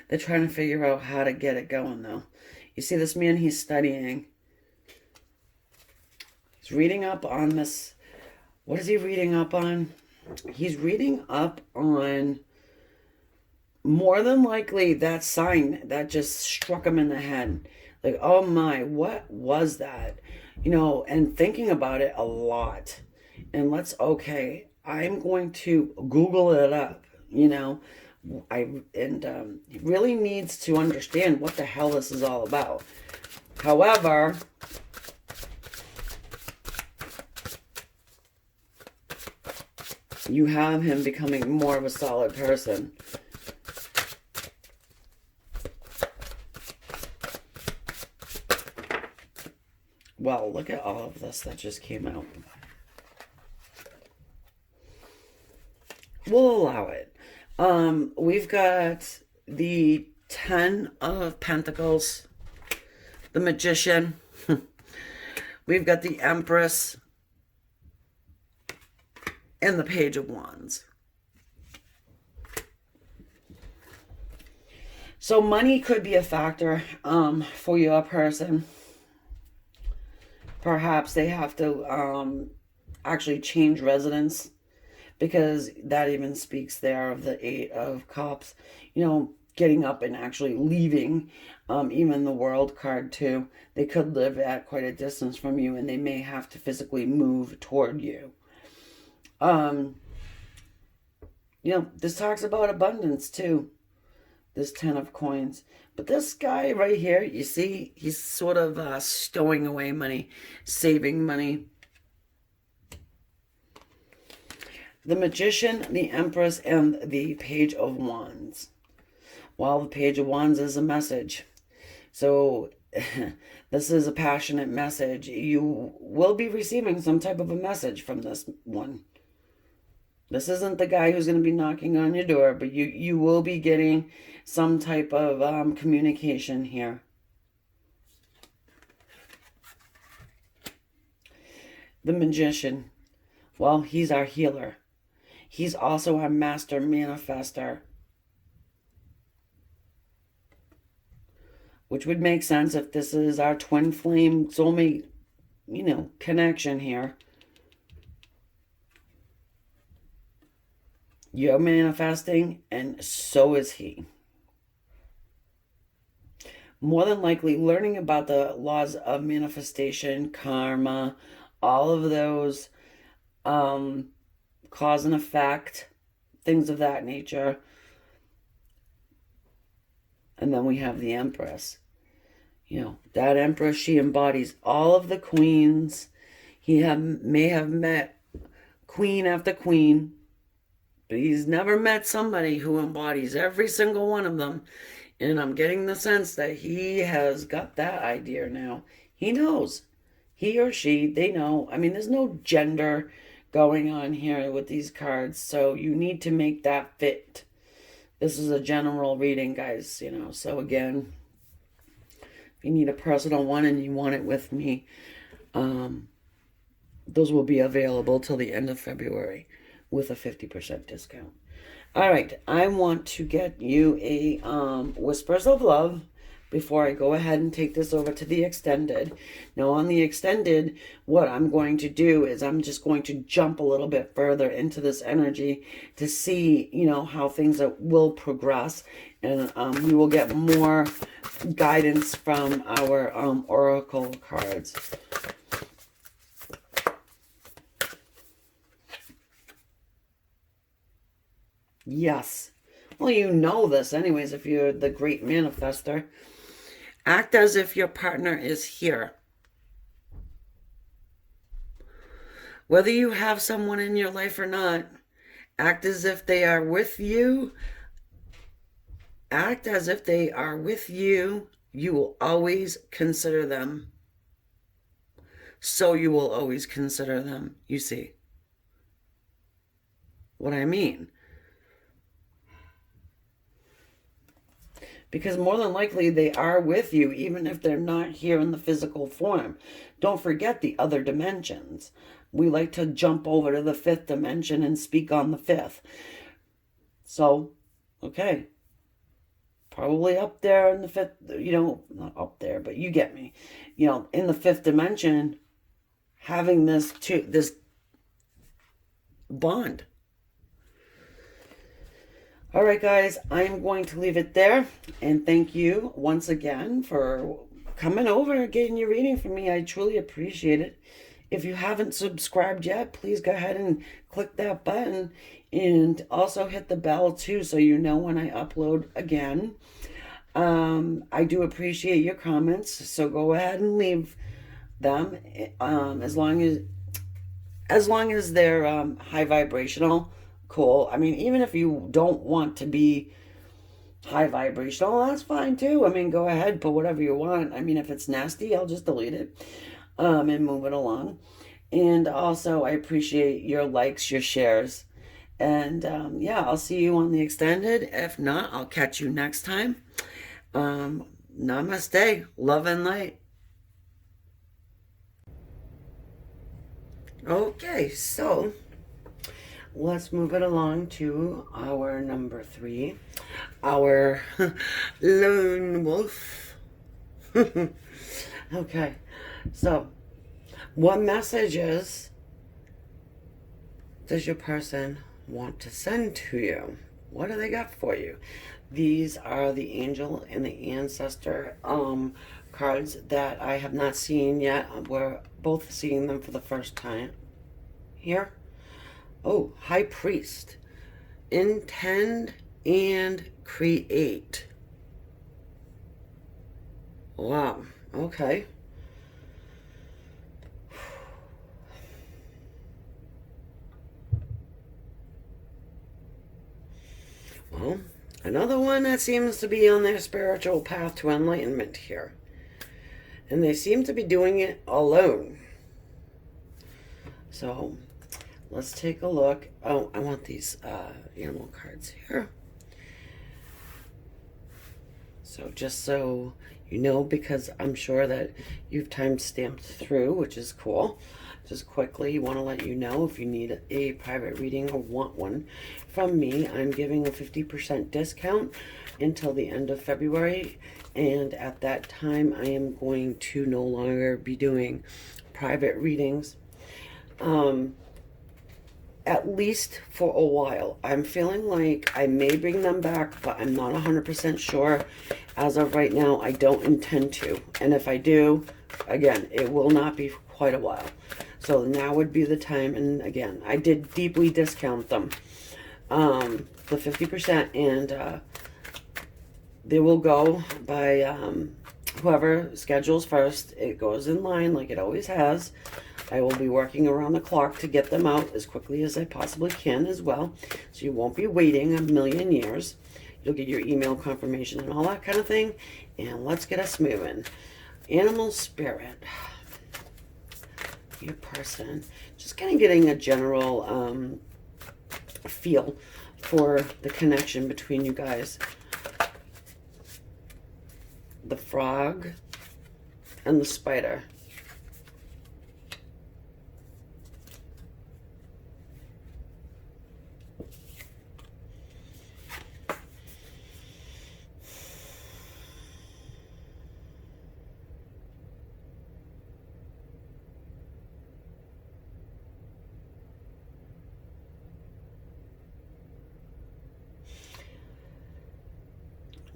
They're trying to figure out how to get it going, though. You see this man, he's studying. He's reading up on this. What is he reading up on? He's reading up on, more than likely, that sign that just struck him in the head. Like, oh my, what was that? You know, and thinking about it a lot. And I'm going to Google it up. you know. He really needs to understand what the hell this is all about. However, you have him becoming more of a solid person. Well, look at all of this that just came out. We'll allow it. We've got the 10 of Pentacles, the Magician. We've got the Empress and the Page of Wands. So money could be a factor for your person. Perhaps they have to actually change residence, because that even speaks there of the 8 of Cups. You know, getting up and actually leaving. Even the World card too. They could live at quite a distance from you, and they may have to physically move toward you. You know, this talks about abundance too. This 10 of Coins. But this guy right here, you see, he's sort of stowing away money, saving money. The Magician, the Empress, and the Page of Wands. Well, the Page of Wands is a message. So this is a passionate message. You will be receiving some type of a message from this one. This isn't the guy who's going to be knocking on your door, but you will be getting some type of communication here. The Magician. Well, he's our healer. He's also our master manifester. Which would make sense if this is our twin flame soulmate, you know, connection here. You're manifesting, and so is he. More than likely, learning about the laws of manifestation, karma, all of those, cause and effect, things of that nature. And then we have the Empress. You know, that Empress, she embodies all of the queens. He may have met queen after queen, but he's never met somebody who embodies every single one of them. And I'm getting the sense that he has got that idea now. He knows. He or she, they know. I mean, there's no gender going on here with these cards. So you need to make that fit. This is a general reading, guys, you know. So again, if you need a personal one and you want it with me, those will be available till the end of February with a 50% discount. All right, I want to get you a Whispers of Love before I go ahead and take this over to the extended. Now on the extended, what I'm going to do is I'm just going to jump a little bit further into this energy to see, you know, how things will progress. And we will get more guidance from our oracle cards. Yes. Well, you know this anyways if you're the great manifester. Act as if your partner is here. Whether you have someone in your life or not, act as if they are with you. Act as if they are with you. You will always consider them. So you will always consider them, you see. What I mean. Because more than likely they are with you, even if they're not here in the physical form. Don't forget the other dimensions. We like to jump over to the 5th dimension and speak on the 5th. So, okay. Probably up there in the 5th, you know, not up there, but you get me. You know, in the 5th dimension, having this bond. All right, guys, I'm going to leave it there. And thank you once again for coming over and getting your reading from me. I truly appreciate it. if you haven't subscribed yet, please go ahead and click that button, and also hit the bell too so you know when I upload again. I do appreciate your comments, so go ahead and leave them, as long as they're high vibrational. Cool. I mean, even if you don't want to be high vibrational, that's fine too. I mean, go ahead, put whatever you want. I mean, if it's nasty, I'll just delete it and move it along. And also, I appreciate your likes, your shares. And yeah, I'll see you on the extended. If not, I'll catch you next time. Namaste. Love and light. Okay, so let's move it along to our number 3, our lone wolf. Okay, so what messages does your person want to send to you? What do they got for you? These are the angel and the ancestor cards that I have not seen yet. We're both seeing them for the first time here. Oh, High Priest. Intend and create. Wow. Okay. Well, another one that seems to be on their spiritual path to enlightenment here. And they seem to be doing it alone. So, let's take a look. Oh, I want these animal cards here. So, just so you know, because I'm sure that you've time-stamped through, which is cool. Just quickly, want to let you know if you need a private reading or want one from me, I'm giving a 50% discount until the end of February. And at that time, I am going to no longer be doing private readings. At least for a while. I'm feeling like I may bring them back, but I'm not 100% sure. As of right now, I don't intend to. And if I do, again, it will not be for quite a while. So now would be the time. And again, I did deeply discount them. The 50%, and they will go by whoever schedules first. It goes in line like it always has. I will be working around the clock to get them out as quickly as I possibly can as well. So you won't be waiting a million years. You'll get your email confirmation and all that kind of thing. And let's get us moving. Animal spirit. Your person. Just kind of getting a general feel for the connection between you guys. The frog and the spider.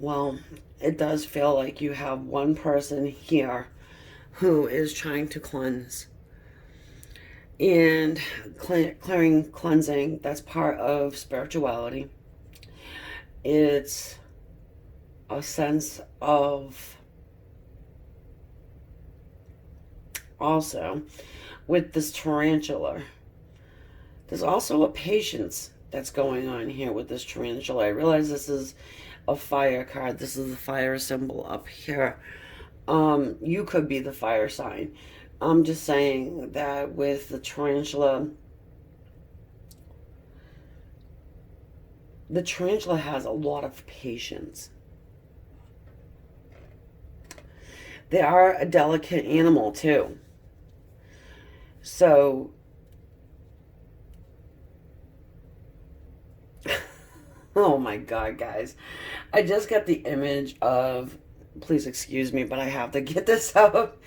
Well, it does feel like you have one person here who is trying to cleanse. And cleansing, that's part of spirituality. It's a sense of, also, with this tarantula, there's also a patience that's going on here with this tarantula. I realize this is a fire card. This is the fire symbol up here. You could be the fire sign. I'm just saying that with the tarantula has a lot of patience. They are a delicate animal too. So oh my God, guys. I just got the image of, please excuse me, but I have to get this out.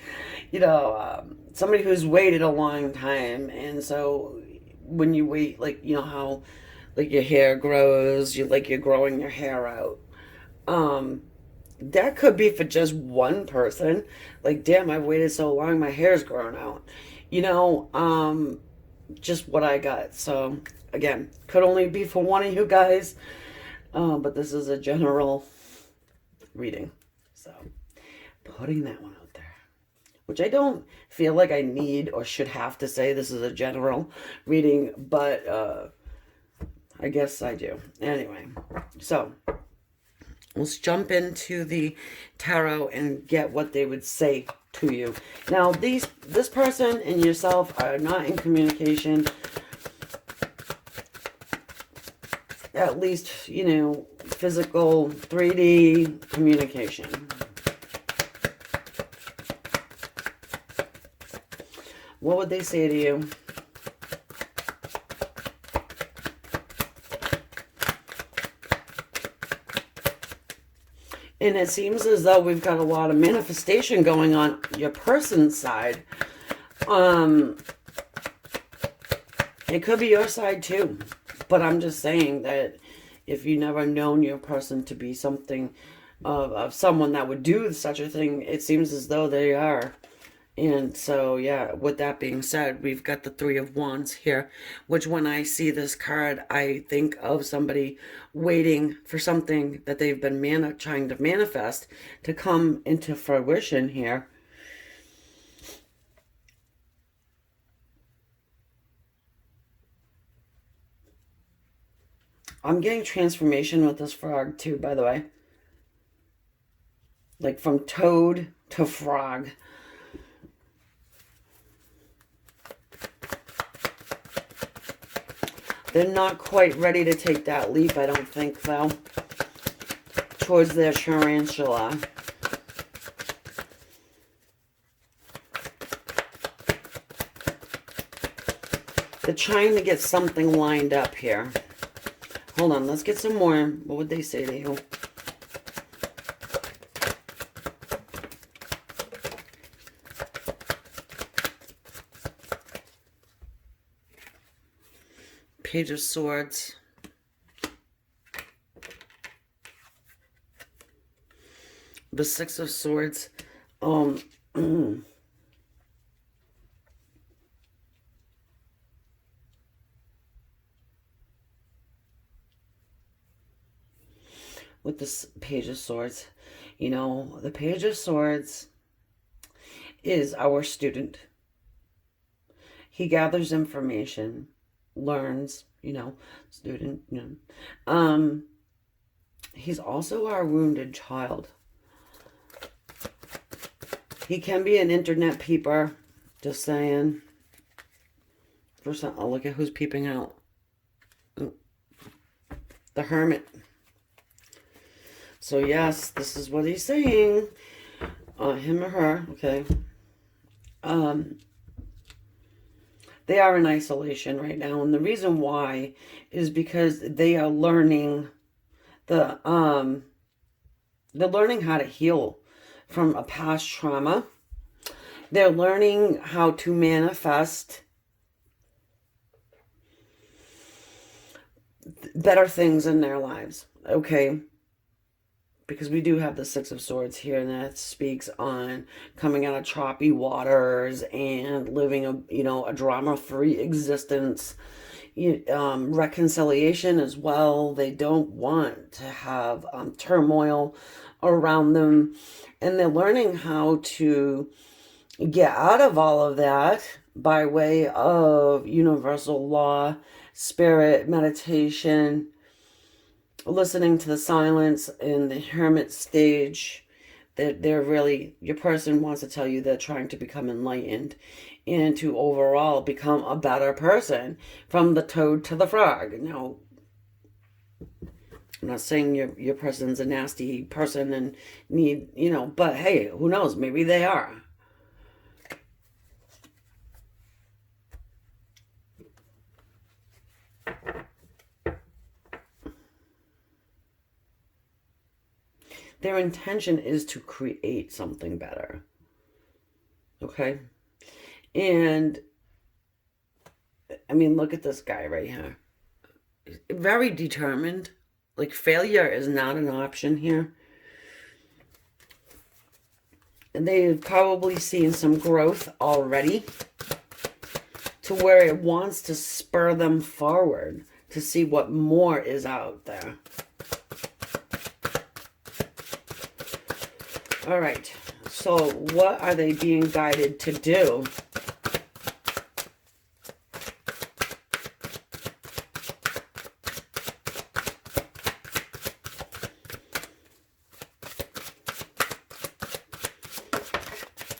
You know, somebody who's waited a long time. And so when you wait, like, you know how, like, your hair grows, you're growing your hair out. That could be for just one person. Like, damn, I've waited so long, my hair's grown out. you know, just what I got. So, again, could only be for one of you guys, but this is a general reading. So, putting that one out there, which I don't feel like I need or should have to say this is a general reading, but I guess I do. Anyway, so let's jump into the tarot and get what they would say to you. Now, this person and yourself are not in communication. At least, you know, physical 3D communication. What would they say to you? And it seems as though we've got a lot of manifestation going on your person's side. It could be your side too. But I'm just saying that if you never known your person to be something of someone that would do such a thing, it seems as though they are. And so, yeah, with that being said, we've got the Three of Wands here, which when I see this card, I think of somebody waiting for something that they've been trying to manifest to come into fruition here. I'm getting transformation with this frog too, by the way. Like from toad to frog. They're not quite ready to take that leap, I don't think, though, towards their tarantula. They're trying to get something lined up here. Hold on, let's get some more. What would they say to you? Page of Swords. The Six of Swords. With this Page of Swords. You know, the Page of Swords is our student. He gathers information, learns, you know, student, you know. He's also our wounded child. He can be an internet peeper, just saying. First, I'll look at who's peeping out. Ooh. The Hermit. So yes, this is what he's saying. Him or her, okay. They are in isolation right now, and the reason why is because they are learning they're learning how to heal from a past trauma. They're learning how to manifest better things in their lives, okay? Because we do have the Six of Swords here, and that speaks on coming out of choppy waters and living a drama-free existence. Reconciliation as well. They don't want to have turmoil around them, and they're learning how to get out of all of that by way of universal law, spirit, meditation, listening to the silence in the hermit stage. That they're really, your person wants to tell you they're trying to become enlightened and to overall become a better person, from the toad to the frog. Now, I'm not saying your person's a nasty person and need, but hey, who knows? Maybe they are. Their intention is to create something better. Okay? And, I mean, look at this guy right here. Very determined. Like, failure is not an option here. And they've probably seen some growth already. to where it wants to spur them forward to see what more is out there. All right, so what are they being guided to do?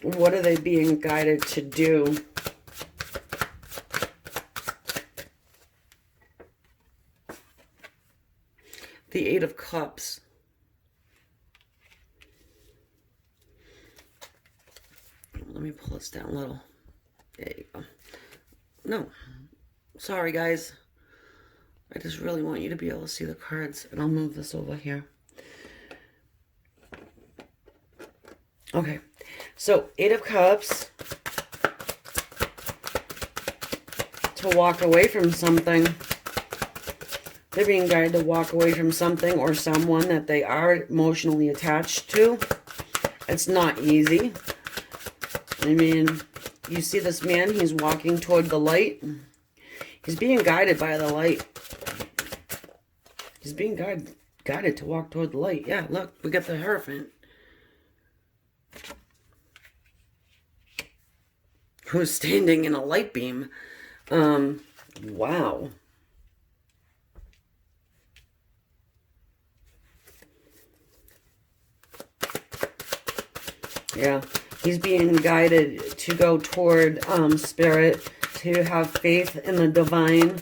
What are they being guided to do? The Eight of Cups. Let me pull this down a little. There you go. No. Sorry, guys. I just really want you to be able to see the cards. And I'll move this over here. Okay. So, Eight of Cups. To walk away from something. They're being guided to walk away from something or someone that they are emotionally attached to. It's not easy. I mean, you see this man, he's walking toward the light. He's being guided by the light. He's being guided to walk toward the light. Yeah, look, we got the Hierophant. Who's standing in a light beam. Wow. Yeah, he's being guided to go toward spirit, to have faith in the divine.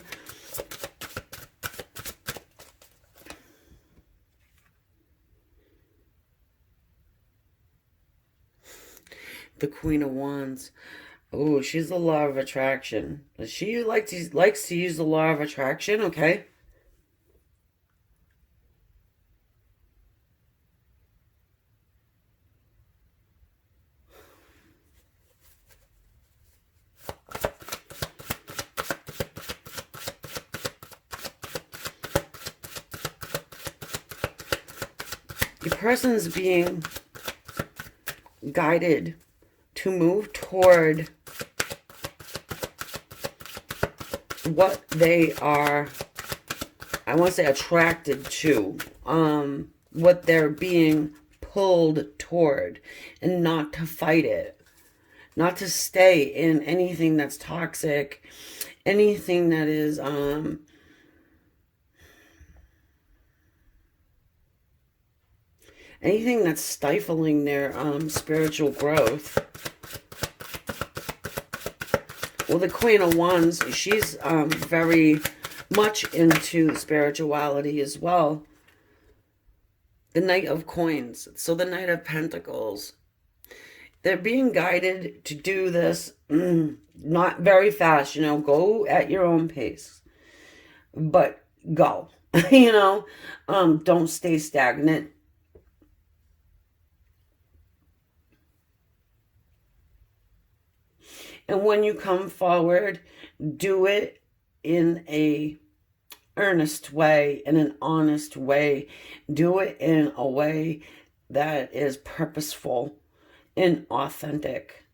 The Queen of Wands. Oh, she's the law of attraction. She likes to use the law of attraction, okay? The person's being guided to move toward what they are, I want to say attracted to, what they're being pulled toward, and not to fight it, not to stay in anything that's toxic, anything that is, anything that's stifling their spiritual growth. Well, the Queen of Wands, she's very much into spirituality as well. The Knight of Coins. So the Knight of Pentacles. They're being guided to do this not very fast, you know. Go at your own pace. But go. You know, don't stay stagnant. And when you come forward, do it in a earnest way, in an honest way. Do it in a way that is purposeful and authentic.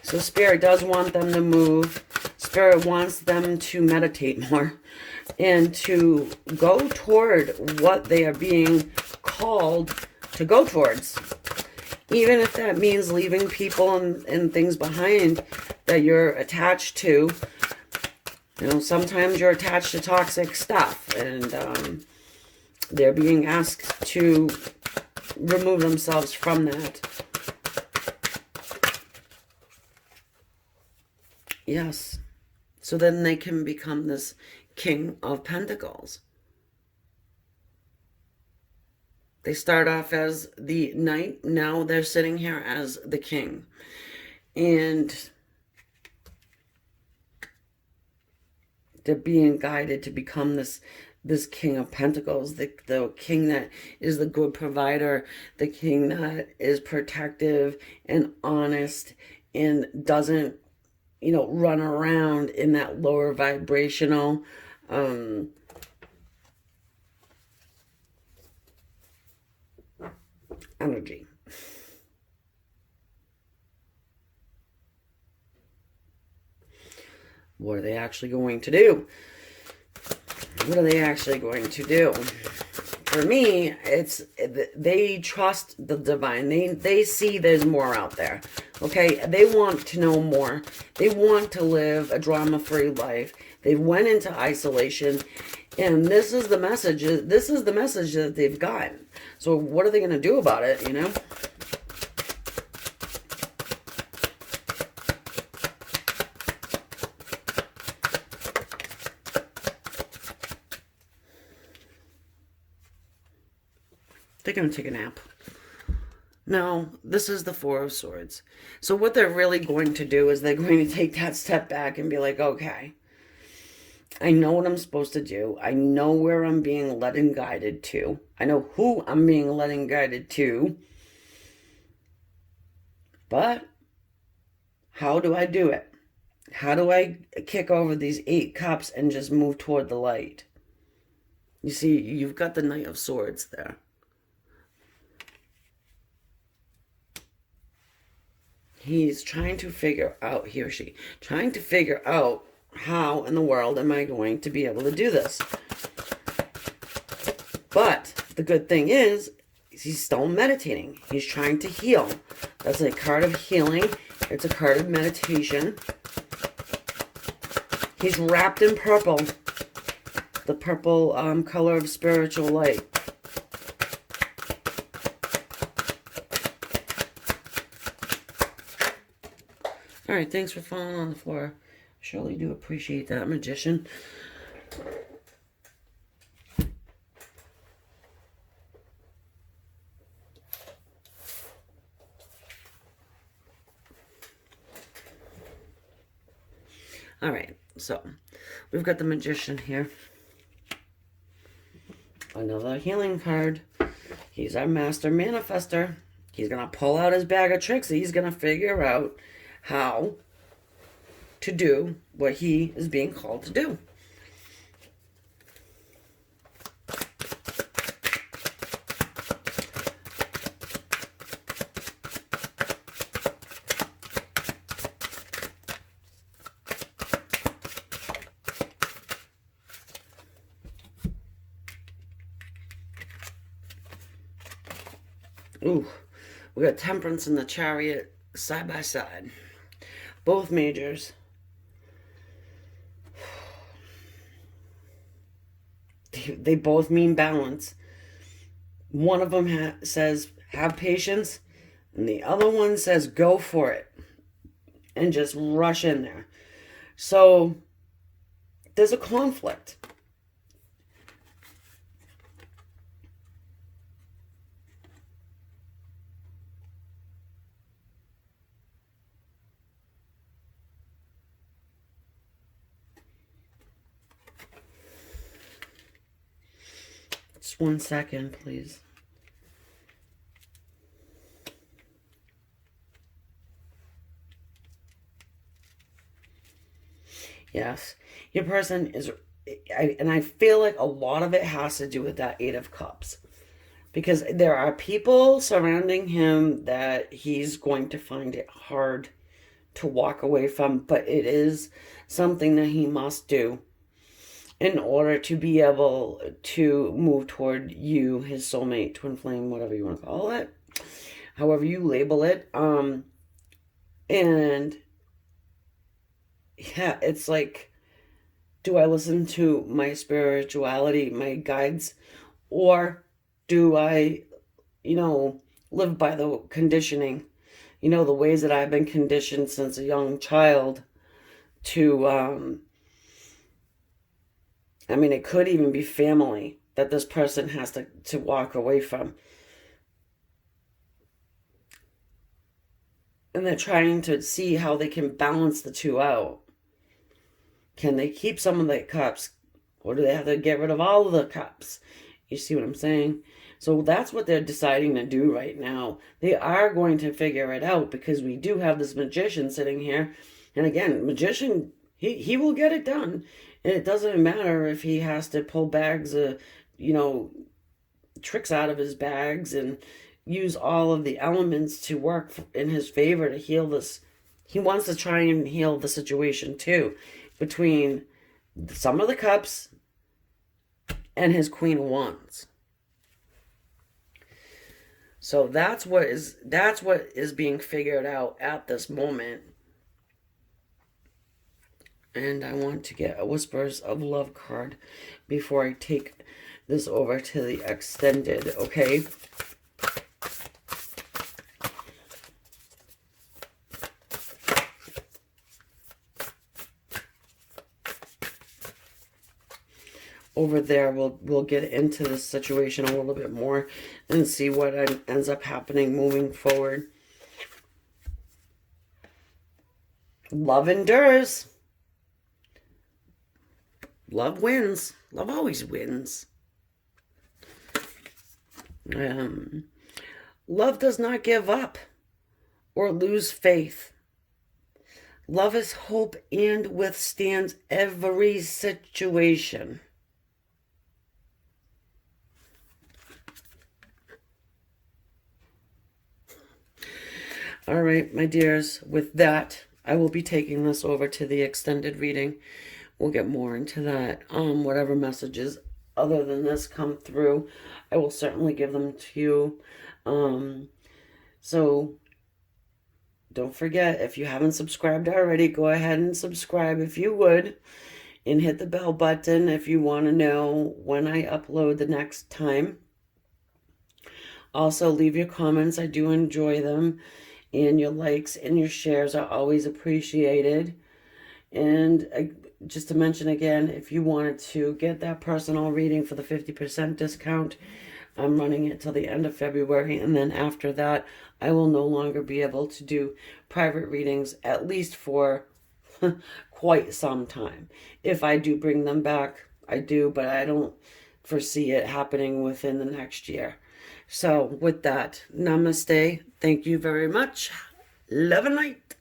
So Spirit does want them to move. Spirit wants them to meditate more and to go toward what they are being called to go towards. Even if that means leaving people and things behind that you're attached to. You know, sometimes you're attached to toxic stuff, and they're being asked to remove themselves from that. Yes. So then they can become this King of Pentacles. They start off as the Knight. Now they're sitting here as the King. And they're being guided to become this King of Pentacles. The King that is the good provider. The King that is protective and honest and doesn't, you know, run around in that lower vibrational energy. What are they actually going to do? What are they actually going to do? For me, it's they trust the divine. They see there's more out there. Okay, they want to know more. They want to live a drama-free life. They went into isolation, and this is the message. This is the message that they've gotten. So what are they going to do about it? You know. They're going to take a nap. No, this is the Four of Swords. So what they're really going to do is they're going to take that step back and be like, okay, I know what I'm supposed to do. I know where I'm being led and guided to. I know who I'm being led and guided to. But how do I do it? How do I kick over these 8 cups and just move toward the light? You see, you've got the Knight of Swords there. He's trying to figure out, he or she, trying to figure out how in the world am I going to be able to do this. But the good thing is, he's still meditating. He's trying to heal. That's a card of healing. It's a card of meditation. He's wrapped in purple. The purple color of spiritual light. All right, thanks for falling on the floor. Surely do appreciate that, Magician. All right, so we've got the Magician here. Another healing card. He's our master manifester. He's going to pull out his bag of tricks. He's going to figure out how to do what he is being called to do. Ooh, we got Temperance and the Chariot side by side. Both majors. They both mean balance. One of them says, have patience. And the other one says, go for it. And just rush in there. So, there's a conflict. Just 1 second, please. Yes, your person is, and I feel like a lot of it has to do with that 8 of Cups. Because there are people surrounding him that he's going to find it hard to walk away from, but it is something that he must do in order to be able to move toward you, his soulmate, twin flame, whatever you want to call it, however you label it. And yeah, it's like, do I listen to my spirituality, my guides, or do I, live by the conditioning, the ways that I've been conditioned since a young child to, it could even be family that this person has to walk away from. And they're trying to see how they can balance the two out. Can they keep some of the cups? Or do they have to get rid of all of the cups? You see what I'm saying? So that's what they're deciding to do right now. They are going to figure it out because we do have this magician sitting here. And again, magician, he will get it done. And it doesn't matter if he has to pull bags of, tricks out of his bags and use all of the elements to work in his favor to heal this. He wants to try and heal the situation too, between some of the cups and his Queen of Wands. So that's what is being figured out at this moment. And I want to get a Whispers of Love card before I take this over to the extended, okay? Over there, we'll get into this situation a little bit more and see what ends up happening moving forward. Love endures. Love wins. Love always wins. Love does not give up or lose faith. Love is hope and withstands every situation. All right, my dears, with that, I will be taking this over to the extended reading. We'll get more into that. Whatever messages other than this come through, I will certainly give them to you. So don't forget, if you haven't subscribed already, go ahead and subscribe if you would. And hit the bell button if you want to know when I upload the next time. Also, leave your comments. I do enjoy them. And your likes and your shares are always appreciated. And just to mention again, if you wanted to get that personal reading for the 50% discount, I'm running it till the end of February. And then after that, I will no longer be able to do private readings, at least for quite some time. If I do bring them back, I do, but I don't foresee it happening within the next year. So with that, namaste. Thank you very much. Love and light.